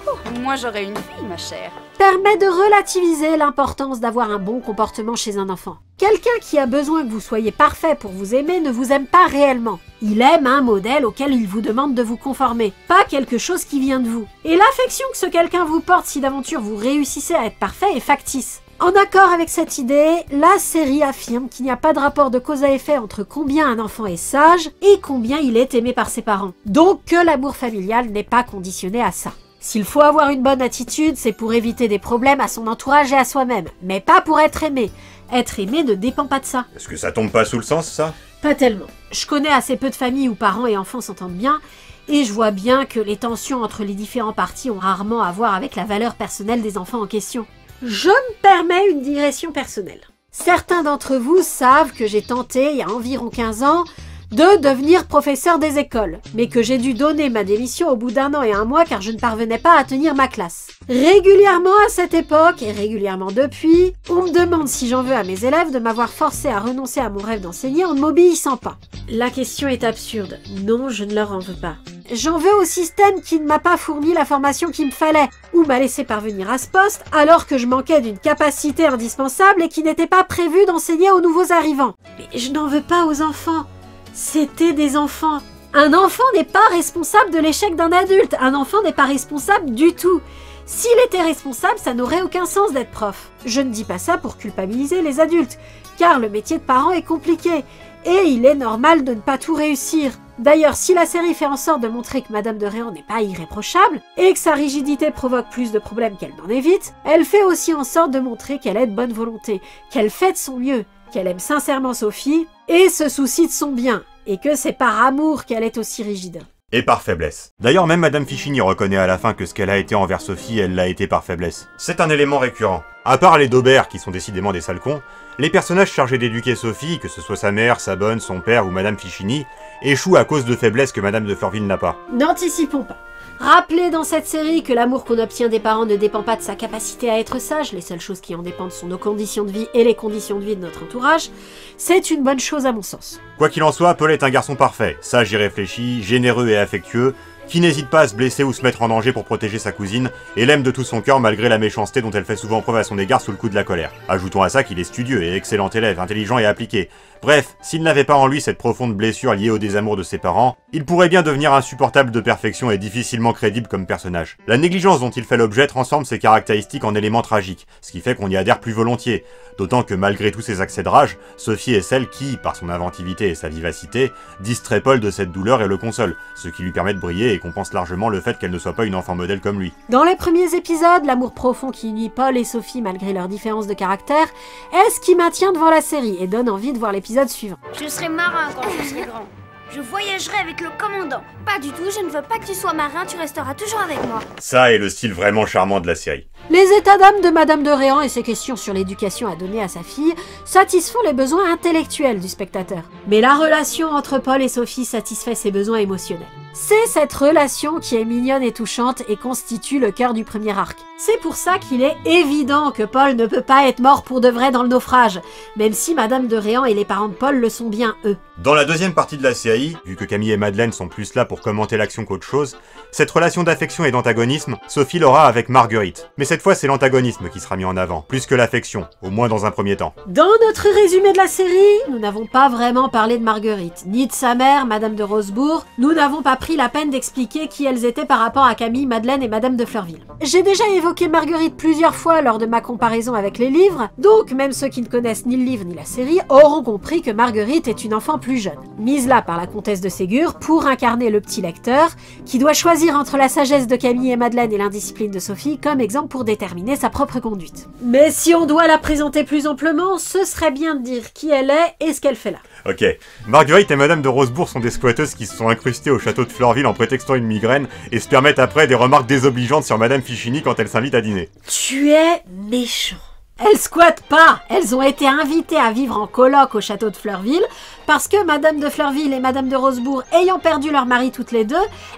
Moi j'aurais une fille, ma chère. Permet de relativiser l'importance d'avoir un bon comportement chez un enfant. Quelqu'un qui a besoin que vous soyez parfait pour vous aimer ne vous aime pas réellement. Il aime un modèle auquel il vous demande de vous conformer, pas quelque chose qui vient de vous. Et l'affection que ce quelqu'un vous porte si d'aventure vous réussissez à être parfait est factice. En accord avec cette idée, la série affirme qu'il n'y a pas de rapport de cause à effet entre combien un enfant est sage et combien il est aimé par ses parents. Donc que l'amour familial n'est pas conditionné à ça. S'il faut avoir une bonne attitude, c'est pour éviter des problèmes à son entourage et à soi-même, mais pas pour être aimé. Être aimé ne dépend pas de ça. Est-ce que ça tombe pas sous le sens, ça? Pas tellement. Je connais assez peu de familles où parents et enfants s'entendent bien, et je vois bien que les tensions entre les différents partis ont rarement à voir avec la valeur personnelle des enfants en question. Je me permets une digression personnelle. Certains d'entre vous savent que j'ai tenté, il y a environ 15 ans, de devenir professeur des écoles, mais que j'ai dû donner ma démission au bout d'1 an et 1 mois car je ne parvenais pas à tenir ma classe. Régulièrement à cette époque, et régulièrement depuis, on me demande si j'en veux à mes élèves de m'avoir forcé à renoncer à mon rêve d'enseigner en ne m'obéissant pas. La question est absurde. Non, je ne leur en veux pas. J'en veux au système qui ne m'a pas fourni la formation qu'il me fallait, ou m'a laissé parvenir à ce poste alors que je manquais d'une capacité indispensable et qui n'était pas prévue d'enseigner aux nouveaux arrivants. Mais je n'en veux pas aux enfants. C'était des enfants. Un enfant n'est pas responsable de l'échec d'un adulte. Un enfant n'est pas responsable du tout. S'il était responsable, ça n'aurait aucun sens d'être prof. Je ne dis pas ça pour culpabiliser les adultes, car le métier de parent est compliqué, et il est normal de ne pas tout réussir. D'ailleurs, si la série fait en sorte de montrer que Madame de Réan n'est pas irréprochable, et que sa rigidité provoque plus de problèmes qu'elle n'en évite, elle fait aussi en sorte de montrer qu'elle est de bonne volonté, qu'elle fait de son mieux, qu'elle aime sincèrement Sophie, et se soucie de son bien, et que c'est par amour qu'elle est aussi rigide. Et par faiblesse. D'ailleurs, même Madame Fichini reconnaît à la fin que ce qu'elle a été envers Sophie, elle l'a été par faiblesse. C'est un élément récurrent. À part les Daubert, qui sont décidément des sales cons, les personnages chargés d'éduquer Sophie, que ce soit sa mère, sa bonne, son père ou Madame Fichini, échouent à cause de faiblesses que Madame de Fleurville n'a pas. N'anticipons pas. Rappelez dans cette série que l'amour qu'on obtient des parents ne dépend pas de sa capacité à être sage, les seules choses qui en dépendent sont nos conditions de vie et les conditions de vie de notre entourage, c'est une bonne chose à mon sens. Quoi qu'il en soit, Paul est un garçon parfait, sage et réfléchi, généreux et affectueux, qui n'hésite pas à se blesser ou se mettre en danger pour protéger sa cousine, et l'aime de tout son cœur malgré la méchanceté dont elle fait souvent preuve à son égard sous le coup de la colère. Ajoutons à ça qu'il est studieux et excellent élève, intelligent et appliqué, Bref, s'il n'avait pas en lui cette profonde blessure liée au désamour de ses parents, il pourrait bien devenir insupportable de perfection et difficilement crédible comme personnage. La négligence dont il fait l'objet transforme ses caractéristiques en éléments tragiques, ce qui fait qu'on y adhère plus volontiers, d'autant que malgré tous ses accès de rage, Sophie est celle qui, par son inventivité et sa vivacité, distrait Paul de cette douleur et le console, ce qui lui permet de briller et compense largement le fait qu'elle ne soit pas une enfant modèle comme lui. Dans les premiers épisodes, l'amour profond qui unit Paul et Sophie malgré leurs différences de caractère est ce qui maintient devant la série et donne envie de voir l'épisode suivant. Je serai marin quand je serai grand. Je voyagerai avec le commandant. Pas du tout, je ne veux pas que tu sois marin, tu resteras toujours avec moi. Ça est le style vraiment charmant de la série. Les états d'âme de Madame de Réan et ses questions sur l'éducation à donner à sa fille satisfont les besoins intellectuels du spectateur. Mais la relation entre Paul et Sophie satisfait ses besoins émotionnels. C'est cette relation qui est mignonne et touchante et constitue le cœur du premier arc. C'est pour ça qu'il est évident que Paul ne peut pas être mort pour de vrai dans le naufrage, même si Madame de Réan et les parents de Paul le sont bien eux. Dans la deuxième partie de la série, vu que Camille et Madeleine sont plus là pour commenter l'action qu'autre chose, cette relation d'affection et d'antagonisme, Sophie l'aura avec Marguerite. Mais cette fois c'est l'antagonisme qui sera mis en avant, plus que l'affection, au moins dans un premier temps. Dans notre résumé de la série, nous n'avons pas vraiment parlé de Marguerite, ni de sa mère, Madame de Rosebourg, nous n'avons pas pris la peine d'expliquer qui elles étaient par rapport à Camille, Madeleine et Madame de Fleurville. J'ai déjà évoqué Marguerite plusieurs fois lors de ma comparaison avec les livres, donc même ceux qui ne connaissent ni le livre ni la série auront compris que Marguerite est une enfant plus jeune, mise là par la comtesse de Ségur pour incarner le petit lecteur, qui doit choisir entre la sagesse de Camille et Madeleine et l'indiscipline de Sophie comme exemple pour déterminer sa propre conduite. Mais si on doit la présenter plus amplement, ce serait bien de dire qui elle est et ce qu'elle fait là. Ok, Marguerite et Madame de Rosebourg sont des squatteuses qui se sont incrustées au château de Fleurville en prétextant une migraine et se permettent après des remarques désobligeantes sur Madame Fichini quand elle s'invite à dîner. Tu es méchant. Elles squattent pas, elles ont été invitées à vivre en coloc au château de Fleurville parce que Madame de Fleurville et Madame de Rosebourg ayant perdu leur mari toutes les deux,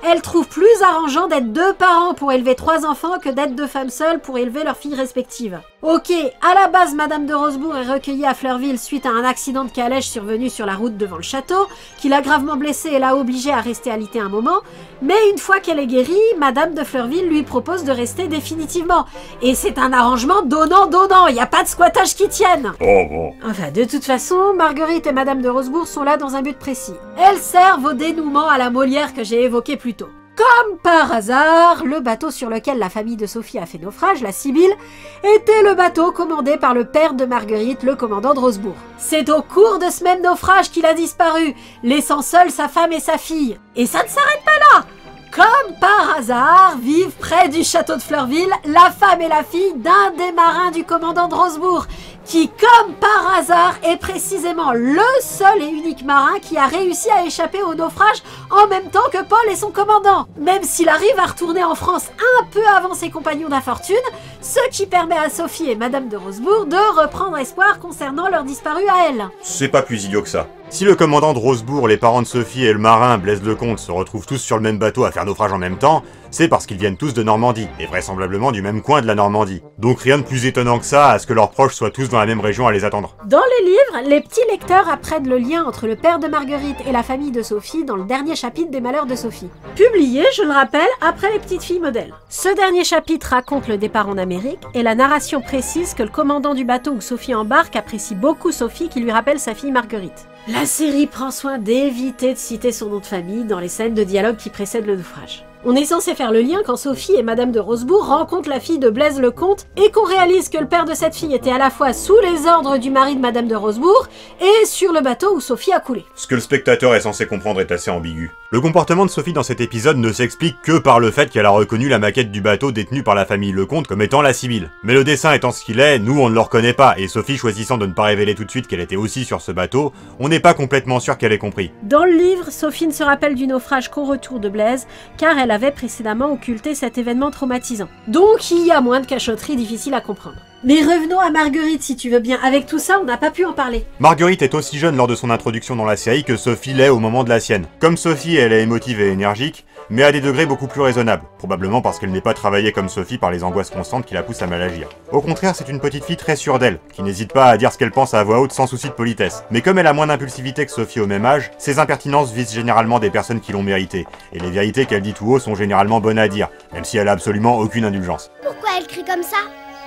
elles trouvent plus arrangeant d'être 2 parents pour élever 3 enfants que d'être 2 femmes seules pour élever leurs filles respectives. Ok, à la base Madame de Rosebourg est recueillie à Fleurville suite à un accident de calèche survenu sur la route devant le château, qui l'a gravement blessée et l'a obligée à rester alitée un moment, mais une fois qu'elle est guérie, Madame de Fleurville lui propose de rester définitivement. Et c'est un arrangement donnant-donnant, y a pas de squattage qui tienne. Oh bon. Enfin, de toute façon, Marguerite et Madame de Rosebourg sont là dans un but précis. Elles servent au dénouement à la Molière que j'ai évoqué plus tôt. Comme par hasard, le bateau sur lequel la famille de Sophie a fait naufrage, la Sibylle, était le bateau commandé par le père de Marguerite, le commandant de Rosebourg. C'est au cours de ce même naufrage qu'il a disparu, laissant seule sa femme et sa fille. Et ça ne s'arrête pas là! Comme par hasard, vivent près du château de Fleurville la femme et la fille d'un des marins du commandant de Rosebourg, qui, comme par hasard, est précisément le seul et unique marin qui a réussi à échapper au naufrage en même temps que Paul et son commandant, même s'il arrive à retourner en France un peu avant ses compagnons d'infortune, ce qui permet à Sophie et Madame de Rosebourg de reprendre espoir concernant leur disparu à elle. C'est pas plus idiot que ça. Si le commandant de Rosebourg, les parents de Sophie et le marin, Blaise Lecomte, se retrouvent tous sur le même bateau à faire naufrage en même temps, c'est parce qu'ils viennent tous de Normandie, et vraisemblablement du même coin de la Normandie. Donc rien de plus étonnant que ça à ce que leurs proches soient tous dans la même région à les attendre. Dans les livres, les petits lecteurs apprennent le lien entre le père de Marguerite et la famille de Sophie dans le dernier chapitre des Malheurs de Sophie. Publié, je le rappelle, après les petites filles modèles. Ce dernier chapitre raconte le départ en Amérique, et la narration précise que le commandant du bateau où Sophie embarque apprécie beaucoup Sophie qui lui rappelle sa fille Marguerite. La série prend soin d'éviter de citer son nom de famille dans les scènes de dialogue qui précèdent le naufrage. On est censé faire le lien quand Sophie et Madame de Rosebourg rencontrent la fille de Blaise Lecomte et qu'on réalise que le père de cette fille était à la fois sous les ordres du mari de Madame de Rosebourg et sur le bateau où Sophie a coulé. Ce que le spectateur est censé comprendre est assez ambigu. Le comportement de Sophie dans cet épisode ne s'explique que par le fait qu'elle a reconnu la maquette du bateau détenue par la famille Lecomte comme étant la Sibylle. Mais le dessin étant ce qu'il est, nous on ne le reconnaît pas, et Sophie choisissant de ne pas révéler tout de suite qu'elle était aussi sur ce bateau, on n'est pas complètement sûr qu'elle ait compris. Dans le livre, Sophie ne se rappelle du naufrage qu'au retour de Blaise, car elle avait précédemment occulté cet événement traumatisant. Donc il y a moins de cachotterie difficile à comprendre. Mais revenons à Marguerite si tu veux bien, avec tout ça on n'a pas pu en parler. Marguerite est aussi jeune lors de son introduction dans la série que Sophie l'est au moment de la sienne. Comme Sophie, elle est émotive et énergique, mais à des degrés beaucoup plus raisonnables, probablement parce qu'elle n'est pas travaillée comme Sophie par les angoisses constantes qui la poussent à mal agir. Au contraire, c'est une petite fille très sûre d'elle, qui n'hésite pas à dire ce qu'elle pense à voix haute sans souci de politesse. Mais comme elle a moins d'impulsivité que Sophie au même âge, ses impertinences visent généralement des personnes qui l'ont mérité, et les vérités qu'elle dit tout haut sont généralement bonnes à dire, même si elle a absolument aucune indulgence. Pourquoi elle crie comme ça?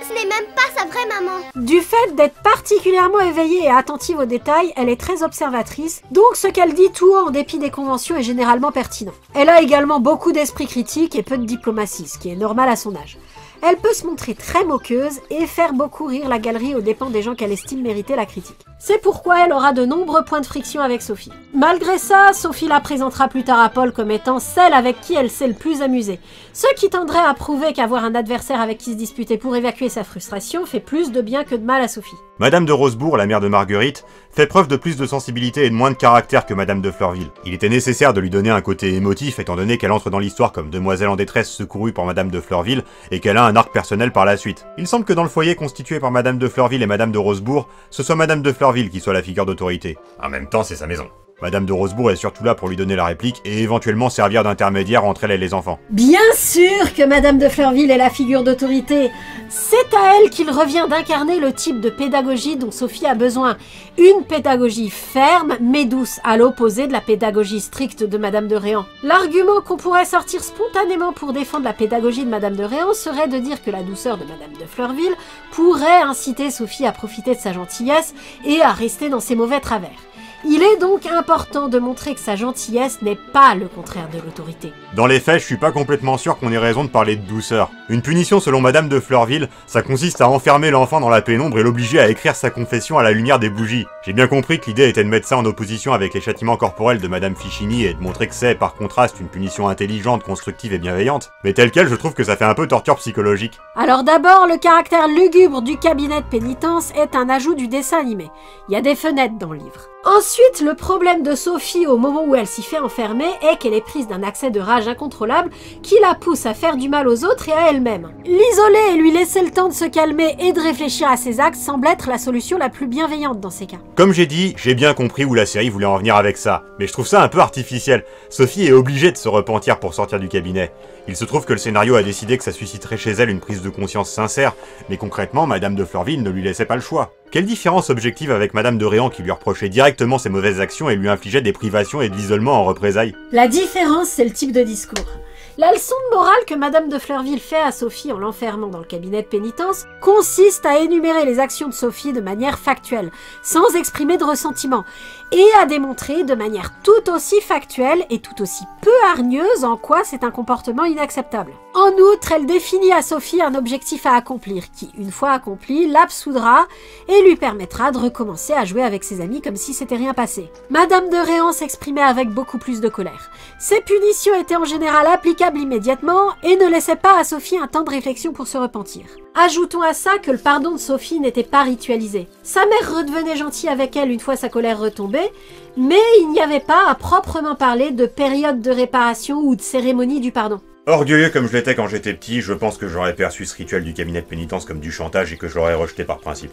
Ce n'est même pas sa vraie maman. Du fait d'être particulièrement éveillée et attentive aux détails, elle est très observatrice, donc ce qu'elle dit tout haut en dépit des conventions est généralement pertinent. Elle a également beaucoup d'esprit critique et peu de diplomatie, ce qui est normal à son âge. Elle peut se montrer très moqueuse et faire beaucoup rire la galerie aux dépens des gens qu'elle estime mériter la critique. C'est pourquoi elle aura de nombreux points de friction avec Sophie. Malgré ça, Sophie la présentera plus tard à Paul comme étant celle avec qui elle s'est le plus amusée, ce qui tendrait à prouver qu'avoir un adversaire avec qui se disputer pour évacuer sa frustration fait plus de bien que de mal à Sophie. Madame de Rosebourg, la mère de Marguerite, fait preuve de plus de sensibilité et de moins de caractère que Madame de Fleurville. Il était nécessaire de lui donner un côté émotif étant donné qu'elle entre dans l'histoire comme demoiselle en détresse secourue par Madame de Fleurville et qu'elle a un arc personnel par la suite. Il semble que dans le foyer constitué par Madame de Fleurville et Madame de Rosebourg, ce soit Madame de Fleurville qui soit la figure d'autorité. En même temps, c'est sa maison. Madame de Rosebourg est surtout là pour lui donner la réplique et éventuellement servir d'intermédiaire entre elle et les enfants. Bien sûr que Madame de Fleurville est la figure d'autorité. C'est à elle qu'il revient d'incarner le type de pédagogie dont Sophie a besoin. Une pédagogie ferme mais douce, à l'opposé de la pédagogie stricte de Madame de Réan. L'argument qu'on pourrait sortir spontanément pour défendre la pédagogie de Madame de Réan serait de dire que la douceur de Madame de Fleurville pourrait inciter Sophie à profiter de sa gentillesse et à rester dans ses mauvais travers. Il est donc important de montrer que sa gentillesse n'est pas le contraire de l'autorité. Dans les faits, je suis pas complètement sûr qu'on ait raison de parler de douceur. Une punition selon Madame de Fleurville, ça consiste à enfermer l'enfant dans la pénombre et l'obliger à écrire sa confession à la lumière des bougies. J'ai bien compris que l'idée était de mettre ça en opposition avec les châtiments corporels de Madame Fichini et de montrer que c'est, par contraste, une punition intelligente, constructive et bienveillante. Mais tel quel, je trouve que ça fait un peu torture psychologique. Alors d'abord, le caractère lugubre du cabinet de pénitence est un ajout du dessin animé. Il y a des fenêtres dans le livre. Ensuite, le problème de Sophie au moment où elle s'y fait enfermer est qu'elle est prise d'un accès de rage incontrôlable qui la pousse à faire du mal aux autres et à elle-même. L'isoler et lui laisser le temps de se calmer et de réfléchir à ses actes semble être la solution la plus bienveillante dans ces cas. Comme j'ai dit, j'ai bien compris où la série voulait en venir avec ça, mais je trouve ça un peu artificiel. Sophie est obligée de se repentir pour sortir du cabinet. Il se trouve que le scénario a décidé que ça susciterait chez elle une prise de conscience sincère, mais concrètement, Madame de Fleurville ne lui laissait pas le choix. Quelle différence objective avec Madame de Réan qui lui reprochait directement ses mauvaises actions et lui infligeait des privations et de l'isolement en représailles? La différence, c'est le type de discours. La leçon de morale que Madame de Fleurville fait à Sophie en l'enfermant dans le cabinet de pénitence consiste à énumérer les actions de Sophie de manière factuelle, sans exprimer de ressentiment, et à démontrer de manière tout aussi factuelle et tout aussi peu hargneuse en quoi c'est un comportement inacceptable. En outre, elle définit à Sophie un objectif à accomplir qui, une fois accompli, l'absoudra et lui permettra de recommencer à jouer avec ses amis comme si c'était rien passé. Madame de Réan s'exprimait avec beaucoup plus de colère. Ces punitions étaient en général applicables immédiatement et ne laissaient pas à Sophie un temps de réflexion pour se repentir. Ajoutons à ça que le pardon de Sophie n'était pas ritualisé. Sa mère redevenait gentille avec elle une fois sa colère retombée, mais il n'y avait pas à proprement parler de période de réparation ou de cérémonie du pardon. Orgueilleux comme je l'étais quand j'étais petit, je pense que j'aurais perçu ce rituel du cabinet de pénitence comme du chantage et que je l'aurais rejeté par principe.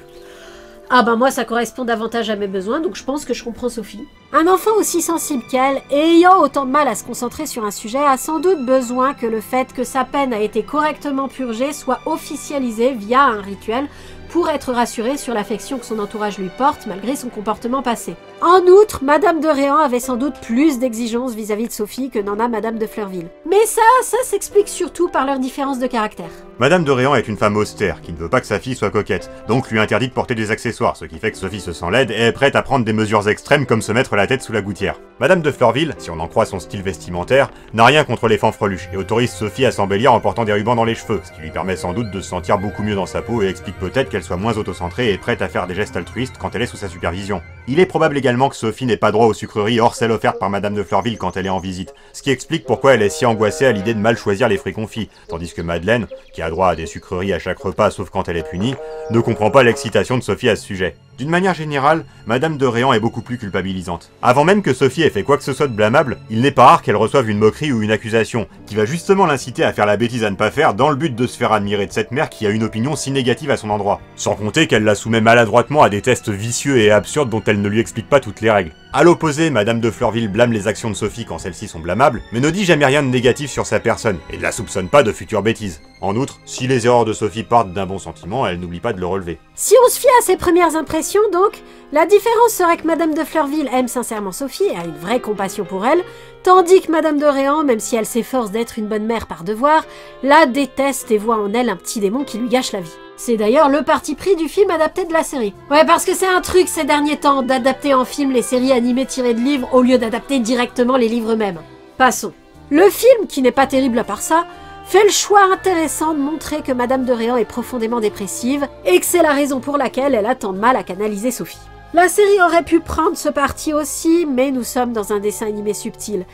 Ah ben moi ça correspond davantage à mes besoins, donc je pense que je comprends Sophie. Un enfant aussi sensible qu'elle, et ayant autant de mal à se concentrer sur un sujet, a sans doute besoin que le fait que sa peine a été correctement purgée soit officialisé via un rituel pour être rassurée sur l'affection que son entourage lui porte malgré son comportement passé. En outre, Madame de Réan avait sans doute plus d'exigences vis-à-vis de Sophie que n'en a Madame de Fleurville. Mais ça s'explique surtout par leur différence de caractère. Madame de Réan est une femme austère, qui ne veut pas que sa fille soit coquette, donc lui interdit de porter des accessoires, ce qui fait que Sophie se sent laide et est prête à prendre des mesures extrêmes comme se mettre la tête sous la gouttière. Madame de Fleurville, si on en croit son style vestimentaire, n'a rien contre les fanfreluches et autorise Sophie à s'embellir en portant des rubans dans les cheveux, ce qui lui permet sans doute de se sentir beaucoup mieux dans sa peau et explique peut-être qu'elle soit moins autocentrée et prête à faire des gestes altruistes quand elle est sous sa supervision. Il est probable également que Sophie n'ait pas droit aux sucreries hors celles offertes par Madame de Fleurville quand elle est en visite, ce qui explique pourquoi elle est si angoissée à l'idée de mal choisir les fruits confits, tandis que Madeleine, qui a droit à des sucreries à chaque repas sauf quand elle est punie, ne comprend pas l'excitation de Sophie à ce sujet. D'une manière générale, Madame de Réan est beaucoup plus culpabilisante. Avant même que Sophie ait fait quoi que ce soit de blâmable, il n'est pas rare qu'elle reçoive une moquerie ou une accusation, qui va justement l'inciter à faire la bêtise à ne pas faire dans le but de se faire admirer de cette mère qui a une opinion si négative à son endroit. Sans compter qu'elle la soumet maladroitement à des tests vicieux et absurdes dont elle ne lui explique pas toutes les règles. A l'opposé, Madame de Fleurville blâme les actions de Sophie quand celles-ci sont blâmables, mais ne dit jamais rien de négatif sur sa personne, et ne la soupçonne pas de futures bêtises. En outre, si les erreurs de Sophie partent d'un bon sentiment, elle n'oublie pas de le relever. Si on se fie à ses premières impressions donc, la différence serait que Madame de Fleurville aime sincèrement Sophie et a une vraie compassion pour elle, tandis que Madame de Réan, même si elle s'efforce d'être une bonne mère par devoir, la déteste et voit en elle un petit démon qui lui gâche la vie. C'est d'ailleurs le parti pris du film adapté de la série. Ouais, parce que c'est un truc ces derniers temps d'adapter en film les séries animées tirées de livres au lieu d'adapter directement les livres eux-mêmes. Passons. Le film, qui n'est pas terrible à part ça, fait le choix intéressant de montrer que Madame de Réan est profondément dépressive et que c'est la raison pour laquelle elle a tant de mal à canaliser Sophie. La série aurait pu prendre ce parti aussi, mais nous sommes dans un dessin animé subtil.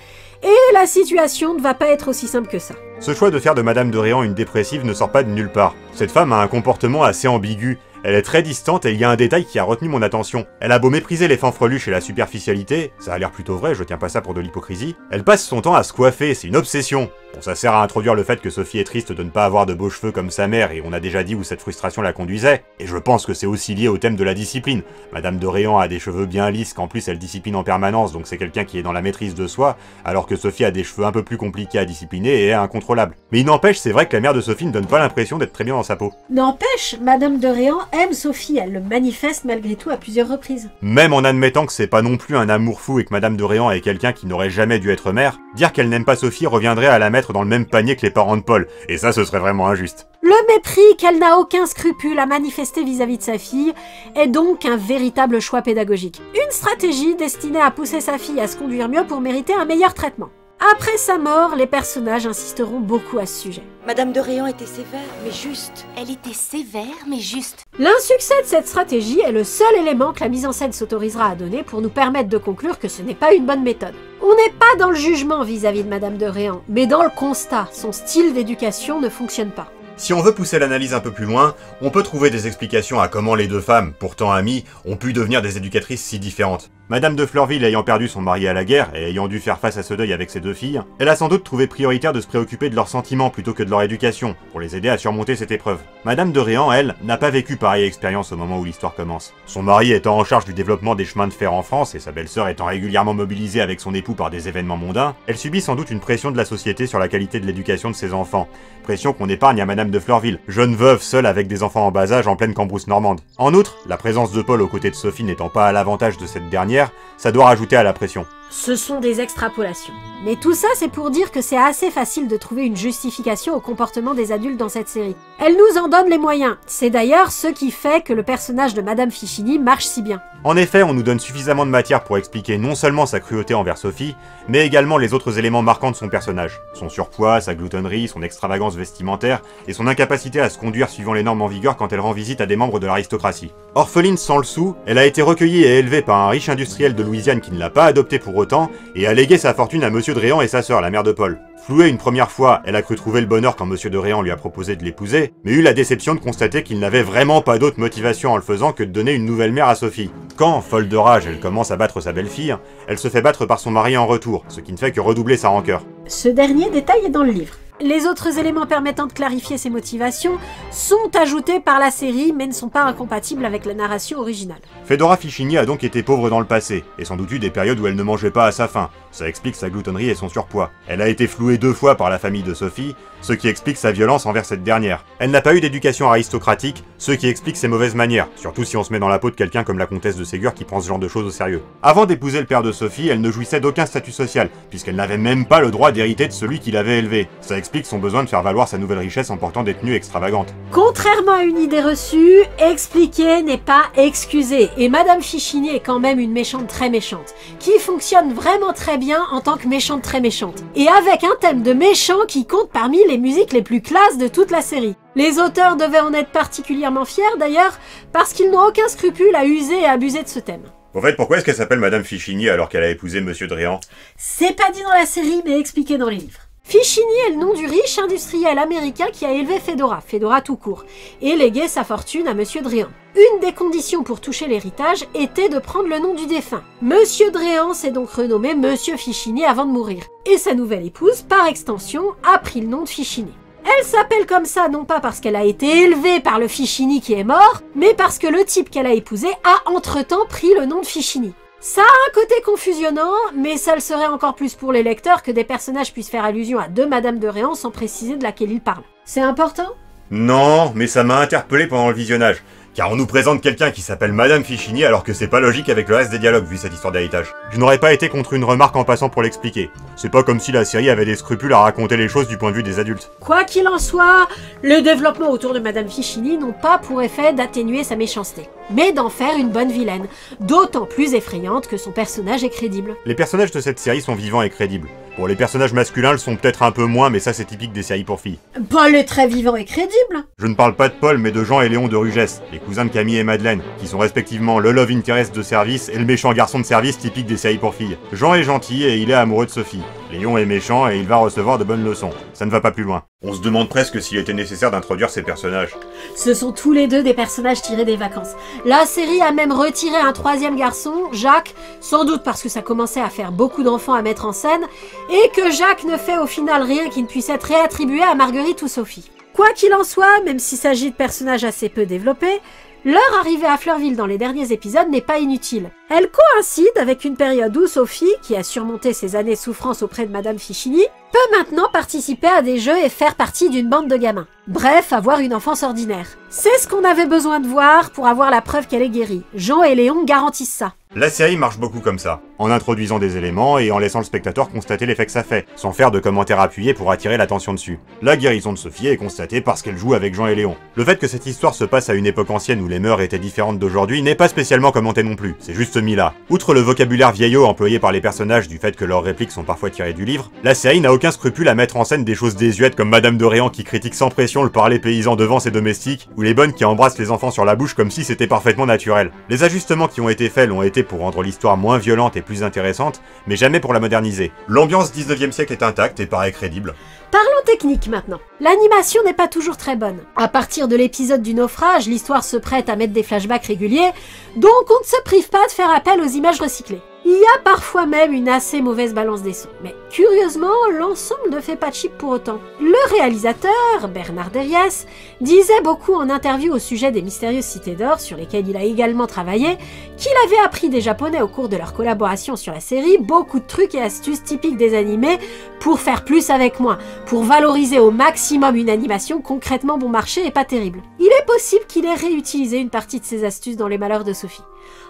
Et la situation ne va pas être aussi simple que ça. Ce choix de faire de Madame de Réan une dépressive ne sort pas de nulle part. Cette femme a un comportement assez ambigu. Elle est très distante et il y a un détail qui a retenu mon attention. Elle a beau mépriser les fanfreluches et la superficialité, ça a l'air plutôt vrai, je tiens pas ça pour de l'hypocrisie, elle passe son temps à se coiffer, c'est une obsession. Bon, ça sert à introduire le fait que Sophie est triste de ne pas avoir de beaux cheveux comme sa mère, et on a déjà dit où cette frustration la conduisait, et je pense que c'est aussi lié au thème de la discipline. Madame de Réan a des cheveux bien lisses qu'en plus elle discipline en permanence, donc c'est quelqu'un qui est dans la maîtrise de soi, alors que Sophie a des cheveux un peu plus compliqués à discipliner et est incontrôlable. Mais il n'empêche, c'est vrai que la mère de Sophie ne donne pas l'impression d'être très bien dans sa peau. N'empêche, Madame de Réan aime Sophie, elle le manifeste malgré tout à plusieurs reprises. Même en admettant que c'est pas non plus un amour fou et que Madame de Réan est quelqu'un qui n'aurait jamais dû être mère, dire qu'elle n'aime pas Sophie reviendrait à la mettre dans le même panier que les parents de Paul, et ça ce serait vraiment injuste. Le mépris qu'elle n'a aucun scrupule à manifester vis-à-vis de sa fille est donc un véritable choix pédagogique. Une stratégie destinée à pousser sa fille à se conduire mieux pour mériter un meilleur traitement. Après sa mort, les personnages insisteront beaucoup à ce sujet. Madame de Réan était sévère, mais juste. Elle était sévère, mais juste. L'insuccès de cette stratégie est le seul élément que la mise en scène s'autorisera à donner pour nous permettre de conclure que ce n'est pas une bonne méthode. On n'est pas dans le jugement vis-à-vis de Madame de Réan, mais dans le constat, son style d'éducation ne fonctionne pas. Si on veut pousser l'analyse un peu plus loin, on peut trouver des explications à comment les deux femmes, pourtant amies, ont pu devenir des éducatrices si différentes. Madame de Fleurville ayant perdu son mari à la guerre et ayant dû faire face à ce deuil avec ses deux filles, elle a sans doute trouvé prioritaire de se préoccuper de leurs sentiments plutôt que de leur éducation, pour les aider à surmonter cette épreuve. Madame de Réan, elle, n'a pas vécu pareille expérience au moment où l'histoire commence. Son mari étant en charge du développement des chemins de fer en France et sa belle-sœur étant régulièrement mobilisée avec son époux par des événements mondains, elle subit sans doute une pression de la société sur la qualité de l'éducation de ses enfants. Pression qu'on épargne à Madame de Fleurville, jeune veuve seule avec des enfants en bas âge en pleine cambrousse normande. En outre, la présence de Paul aux côtés de Sophie n'étant pas à l'avantage de cette dernière, ça doit rajouter à la pression. Ce sont des extrapolations. Mais tout ça, c'est pour dire que c'est assez facile de trouver une justification au comportement des adultes dans cette série. Elle nous en donne les moyens. C'est d'ailleurs ce qui fait que le personnage de Madame Fichini marche si bien. En effet, on nous donne suffisamment de matière pour expliquer non seulement sa cruauté envers Sophie, mais également les autres éléments marquants de son personnage. Son surpoids, sa gloutonnerie, son extravagance vestimentaire, et son incapacité à se conduire suivant les normes en vigueur quand elle rend visite à des membres de l'aristocratie. Orpheline sans le sou, elle a été recueillie et élevée par un riche industriel de Louisiane qui ne l'a pas adoptée pour autant, et a légué sa fortune à Monsieur de Réan et sa sœur, la mère de Paul. Flouée une première fois, elle a cru trouver le bonheur quand Monsieur de Réan lui a proposé de l'épouser, mais eut la déception de constater qu'il n'avait vraiment pas d'autre motivation en le faisant que de donner une nouvelle mère à Sophie. Quand, folle de rage, elle commence à battre sa belle-fille, elle se fait battre par son mari en retour, ce qui ne fait que redoubler sa rancœur. Ce dernier détail est dans le livre. Les autres éléments permettant de clarifier ses motivations sont ajoutés par la série mais ne sont pas incompatibles avec la narration originale. Fedora Fichini a donc été pauvre dans le passé, et sans doute eu des périodes où elle ne mangeait pas à sa faim. Ça explique sa gloutonnerie et son surpoids. Elle a été flouée 2 fois par la famille de Sophie, ce qui explique sa violence envers cette dernière. Elle n'a pas eu d'éducation aristocratique, ce qui explique ses mauvaises manières, surtout si on se met dans la peau de quelqu'un comme la comtesse de Ségur qui prend ce genre de choses au sérieux. Avant d'épouser le père de Sophie, elle ne jouissait d'aucun statut social, puisqu'elle n'avait même pas le droit d'hériter de celui qui l'avait élevée. Ça explique son besoin de faire valoir sa nouvelle richesse en portant des tenues extravagantes. Contrairement à une idée reçue, expliquer n'est pas excuser, et Madame Fichini est quand même une méchante très méchante, qui fonctionne vraiment très bien en tant que méchante très méchante, et avec un thème de méchant qui compte parmi les musiques les plus classes de toute la série. Les auteurs devaient en être particulièrement fiers d'ailleurs, parce qu'ils n'ont aucun scrupule à user et abuser de ce thème. Au fait, pourquoi est-ce qu'elle s'appelle Madame Fichini alors qu'elle a épousé Monsieur de Réan? C'est pas dit dans la série, mais expliqué dans les livres. Fichini est le nom du riche industriel américain qui a élevé Fedora tout court, et légué sa fortune à Monsieur de Réan. Une des conditions pour toucher l'héritage était de prendre le nom du défunt. Monsieur de Réan s'est donc renommé Monsieur Fichini avant de mourir, et sa nouvelle épouse, par extension, a pris le nom de Fichini. Elle s'appelle comme ça non pas parce qu'elle a été élevée par le Fichini qui est mort, mais parce que le type qu'elle a épousé a entre-temps pris le nom de Fichini. Ça a un côté confusionnant, mais ça le serait encore plus pour les lecteurs que des personnages puissent faire allusion à 2 Madame de Réan sans préciser de laquelle ils parlent. C'est important ? Non, mais ça m'a interpellé pendant le visionnage, Car on nous présente quelqu'un qui s'appelle Madame Fichini alors que c'est pas logique avec le reste des dialogues vu cette histoire d'héritage. Je n'aurais pas été contre une remarque en passant pour l'expliquer. C'est pas comme si la série avait des scrupules à raconter les choses du point de vue des adultes. Quoi qu'il en soit, le développement autour de Madame Fichini n'ont pas pour effet d'atténuer sa méchanceté, mais d'en faire une bonne vilaine, d'autant plus effrayante que son personnage est crédible. Les personnages de cette série sont vivants et crédibles. Bon, les personnages masculins le sont peut-être un peu moins, mais ça c'est typique des séries pour filles. Paul est très vivant et crédible. Je ne parle pas de Paul, mais de Jean et Léon de Rugès, les cousins de Camille et Madeleine, qui sont respectivement le love interest de service et le méchant garçon de service typique des séries pour filles. Jean est gentil et il est amoureux de Sophie. Léon est méchant et il va recevoir de bonnes leçons. Ça ne va pas plus loin. On se demande presque s'il était nécessaire d'introduire ces personnages. Ce sont tous les deux des personnages tirés des vacances. La série a même retiré un troisième garçon, Jacques, sans doute parce que ça commençait à faire beaucoup d'enfants à mettre en scène, et que Jacques ne fait au final rien qui ne puisse être réattribué à Marguerite ou Sophie. Quoi qu'il en soit, même s'il s'agit de personnages assez peu développés, leur arrivée à Fleurville dans les derniers épisodes n'est pas inutile. Elle coïncide avec une période où Sophie, qui a surmonté ses années de souffrance auprès de Madame Fichini, peut maintenant participer à des jeux et faire partie d'une bande de gamins. Bref, avoir une enfance ordinaire. C'est ce qu'on avait besoin de voir pour avoir la preuve qu'elle est guérie. Jean et Léon garantissent ça. La série marche beaucoup comme ça, en introduisant des éléments et en laissant le spectateur constater l'effet que ça fait, sans faire de commentaires appuyés pour attirer l'attention dessus. La guérison de Sophie est constatée parce qu'elle joue avec Jean et Léon. Le fait que cette histoire se passe à une époque ancienne où les mœurs étaient différentes d'aujourd'hui n'est pas spécialement commenté non plus, c'est juste mis là. Outre le vocabulaire vieillot employé par les personnages du fait que leurs répliques sont parfois tirées du livre, la série n'a aucun scrupule à mettre en scène des choses désuètes comme Madame de Réan qui critique sans pression le parler paysan devant ses domestiques, ou les bonnes qui embrassent les enfants sur la bouche comme si c'était parfaitement naturel. Les ajustements qui ont été faits l'ont été pour rendre l'histoire moins violente et plus intéressante, mais jamais pour la moderniser. L'ambiance 19e siècle est intacte et paraît crédible. Parlons technique maintenant. L'animation n'est pas toujours très bonne. À partir de l'épisode du naufrage, l'histoire se prête à mettre des flashbacks réguliers, donc on ne se prive pas de faire appel aux images recyclées. Il y a parfois même une assez mauvaise balance des sons, mais curieusement, l'ensemble ne fait pas cheap pour autant. Le réalisateur, Bernard Derriès, disait beaucoup en interview au sujet des mystérieuses cités d'or, sur lesquelles il a également travaillé, qu'il avait appris des japonais au cours de leur collaboration sur la série beaucoup de trucs et astuces typiques des animés pour faire plus avec moins, pour valoriser au maximum une animation concrètement bon marché et pas terrible. Il est possible qu'il ait réutilisé une partie de ces astuces dans Les Malheurs de Sophie.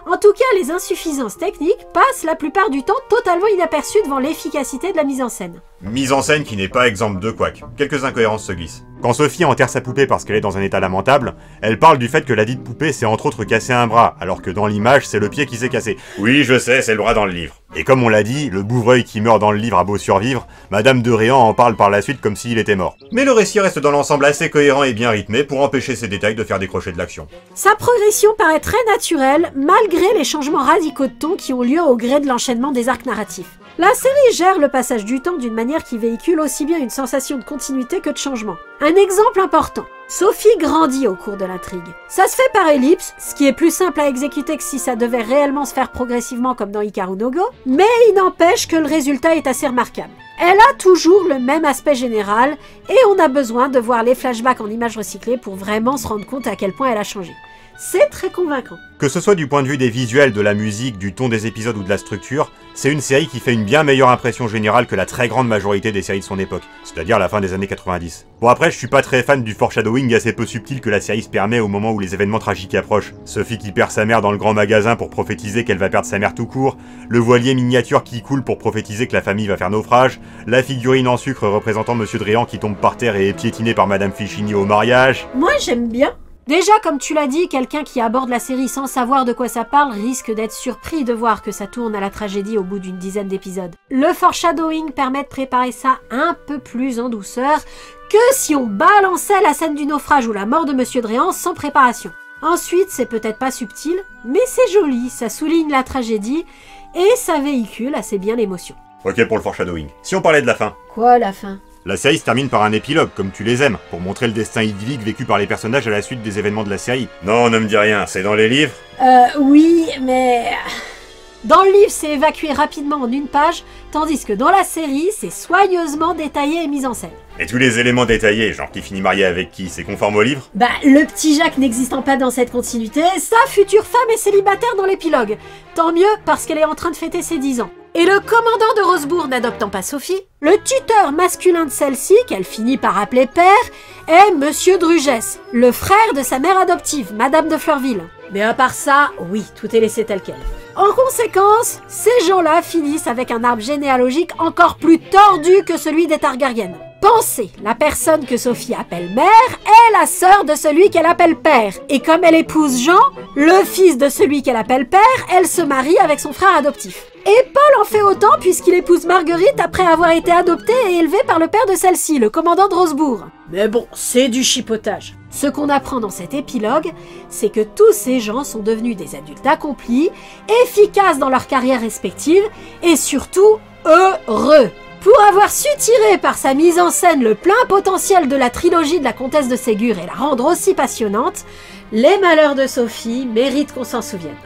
En tout cas, les insuffisances techniques passent la plupart du temps totalement inaperçues devant l'efficacité de la mise en scène. Mise en scène qui n'est pas exemple de couac. Quelques incohérences se glissent. Quand Sophie enterre sa poupée parce qu'elle est dans un état lamentable, elle parle du fait que la dite poupée s'est entre autres cassé un bras, alors que dans l'image, c'est le pied qui s'est cassé. Oui, je sais, c'est le bras dans le livre. Et comme on l'a dit, le bouvreuil qui meurt dans le livre a beau survivre, Madame de Réan en parle par la suite comme s'il était mort. Mais le récit reste dans l'ensemble assez cohérent et bien rythmé pour empêcher ces détails de faire décrocher de l'action. Sa progression paraît très naturelle, malgré les changements radicaux de ton qui ont lieu au gré de l'enchaînement des arcs narratifs. La série gère le passage du temps d'une manière qui véhicule aussi bien une sensation de continuité que de changement. Un exemple important. Sophie grandit au cours de l'intrigue. Ça se fait par ellipse, ce qui est plus simple à exécuter que si ça devait réellement se faire progressivement comme dans Hikaru no Go, mais il n'empêche que le résultat est assez remarquable. Elle a toujours le même aspect général, et on a besoin de voir les flashbacks en images recyclées pour vraiment se rendre compte à quel point elle a changé. C'est très convaincant. Que ce soit du point de vue des visuels, de la musique, du ton des épisodes ou de la structure, c'est une série qui fait une bien meilleure impression générale que la très grande majorité des séries de son époque, c'est-à-dire la fin des années 90. Bon après, je suis pas très fan du foreshadowing assez peu subtil que la série se permet au moment où les événements tragiques approchent. Sophie qui perd sa mère dans le grand magasin pour prophétiser qu'elle va perdre sa mère tout court, le voilier miniature qui coule pour prophétiser que la famille va faire naufrage, la figurine en sucre représentant Monsieur Dréan qui tombe par terre et est piétiné par Madame Fichini au mariage. Moi j'aime bien. Déjà, comme tu l'as dit, quelqu'un qui aborde la série sans savoir de quoi ça parle risque d'être surpris de voir que ça tourne à la tragédie au bout d'une dizaine d'épisodes. Le foreshadowing permet de préparer ça un peu plus en douceur que si on balançait la scène du naufrage ou la mort de Monsieur Dréan sans préparation. Ensuite, c'est peut-être pas subtil, mais c'est joli, ça souligne la tragédie et ça véhicule assez bien l'émotion. Ok pour le foreshadowing. Si on parlait de la fin. Quoi, la fin ? La série se termine par un épilogue, comme tu les aimes, pour montrer le destin idyllique vécu par les personnages à la suite des événements de la série. Non, ne me dis rien, c'est dans les livres ? Oui, mais... Dans le livre, c'est évacué rapidement en une page, tandis que dans la série, c'est soigneusement détaillé et mis en scène. Et tous les éléments détaillés, genre qui finit marié avec qui, c'est conforme au livre? Bah, le petit Jacques n'existant pas dans cette continuité, sa future femme est célibataire dans l'épilogue. Tant mieux, parce qu'elle est en train de fêter ses 10 ans. Et le commandant de Rosebourg n'adoptant pas Sophie, le tuteur masculin de celle-ci, qu'elle finit par appeler père, est Monsieur Drugès, le frère de sa mère adoptive, Madame de Fleurville. Mais à part ça, oui, tout est laissé tel quel. En conséquence, ces gens-là finissent avec un arbre généalogique encore plus tordu que celui des Targaryen. Pensez, la personne que Sophie appelle mère est la sœur de celui qu'elle appelle père. Et comme elle épouse Jean, le fils de celui qu'elle appelle père, elle se marie avec son frère adoptif. Et Paul en fait autant puisqu'il épouse Marguerite après avoir été adopté et élevé par le père de celle-ci, le commandant de Rosebourg. Mais bon, c'est du chipotage. Ce qu'on apprend dans cet épilogue, c'est que tous ces gens sont devenus des adultes accomplis, efficaces dans leurs carrières respectives et surtout heureux. Pour avoir su tirer par sa mise en scène le plein potentiel de la trilogie de la comtesse de Ségur et la rendre aussi passionnante, les malheurs de Sophie méritent qu'on s'en souvienne.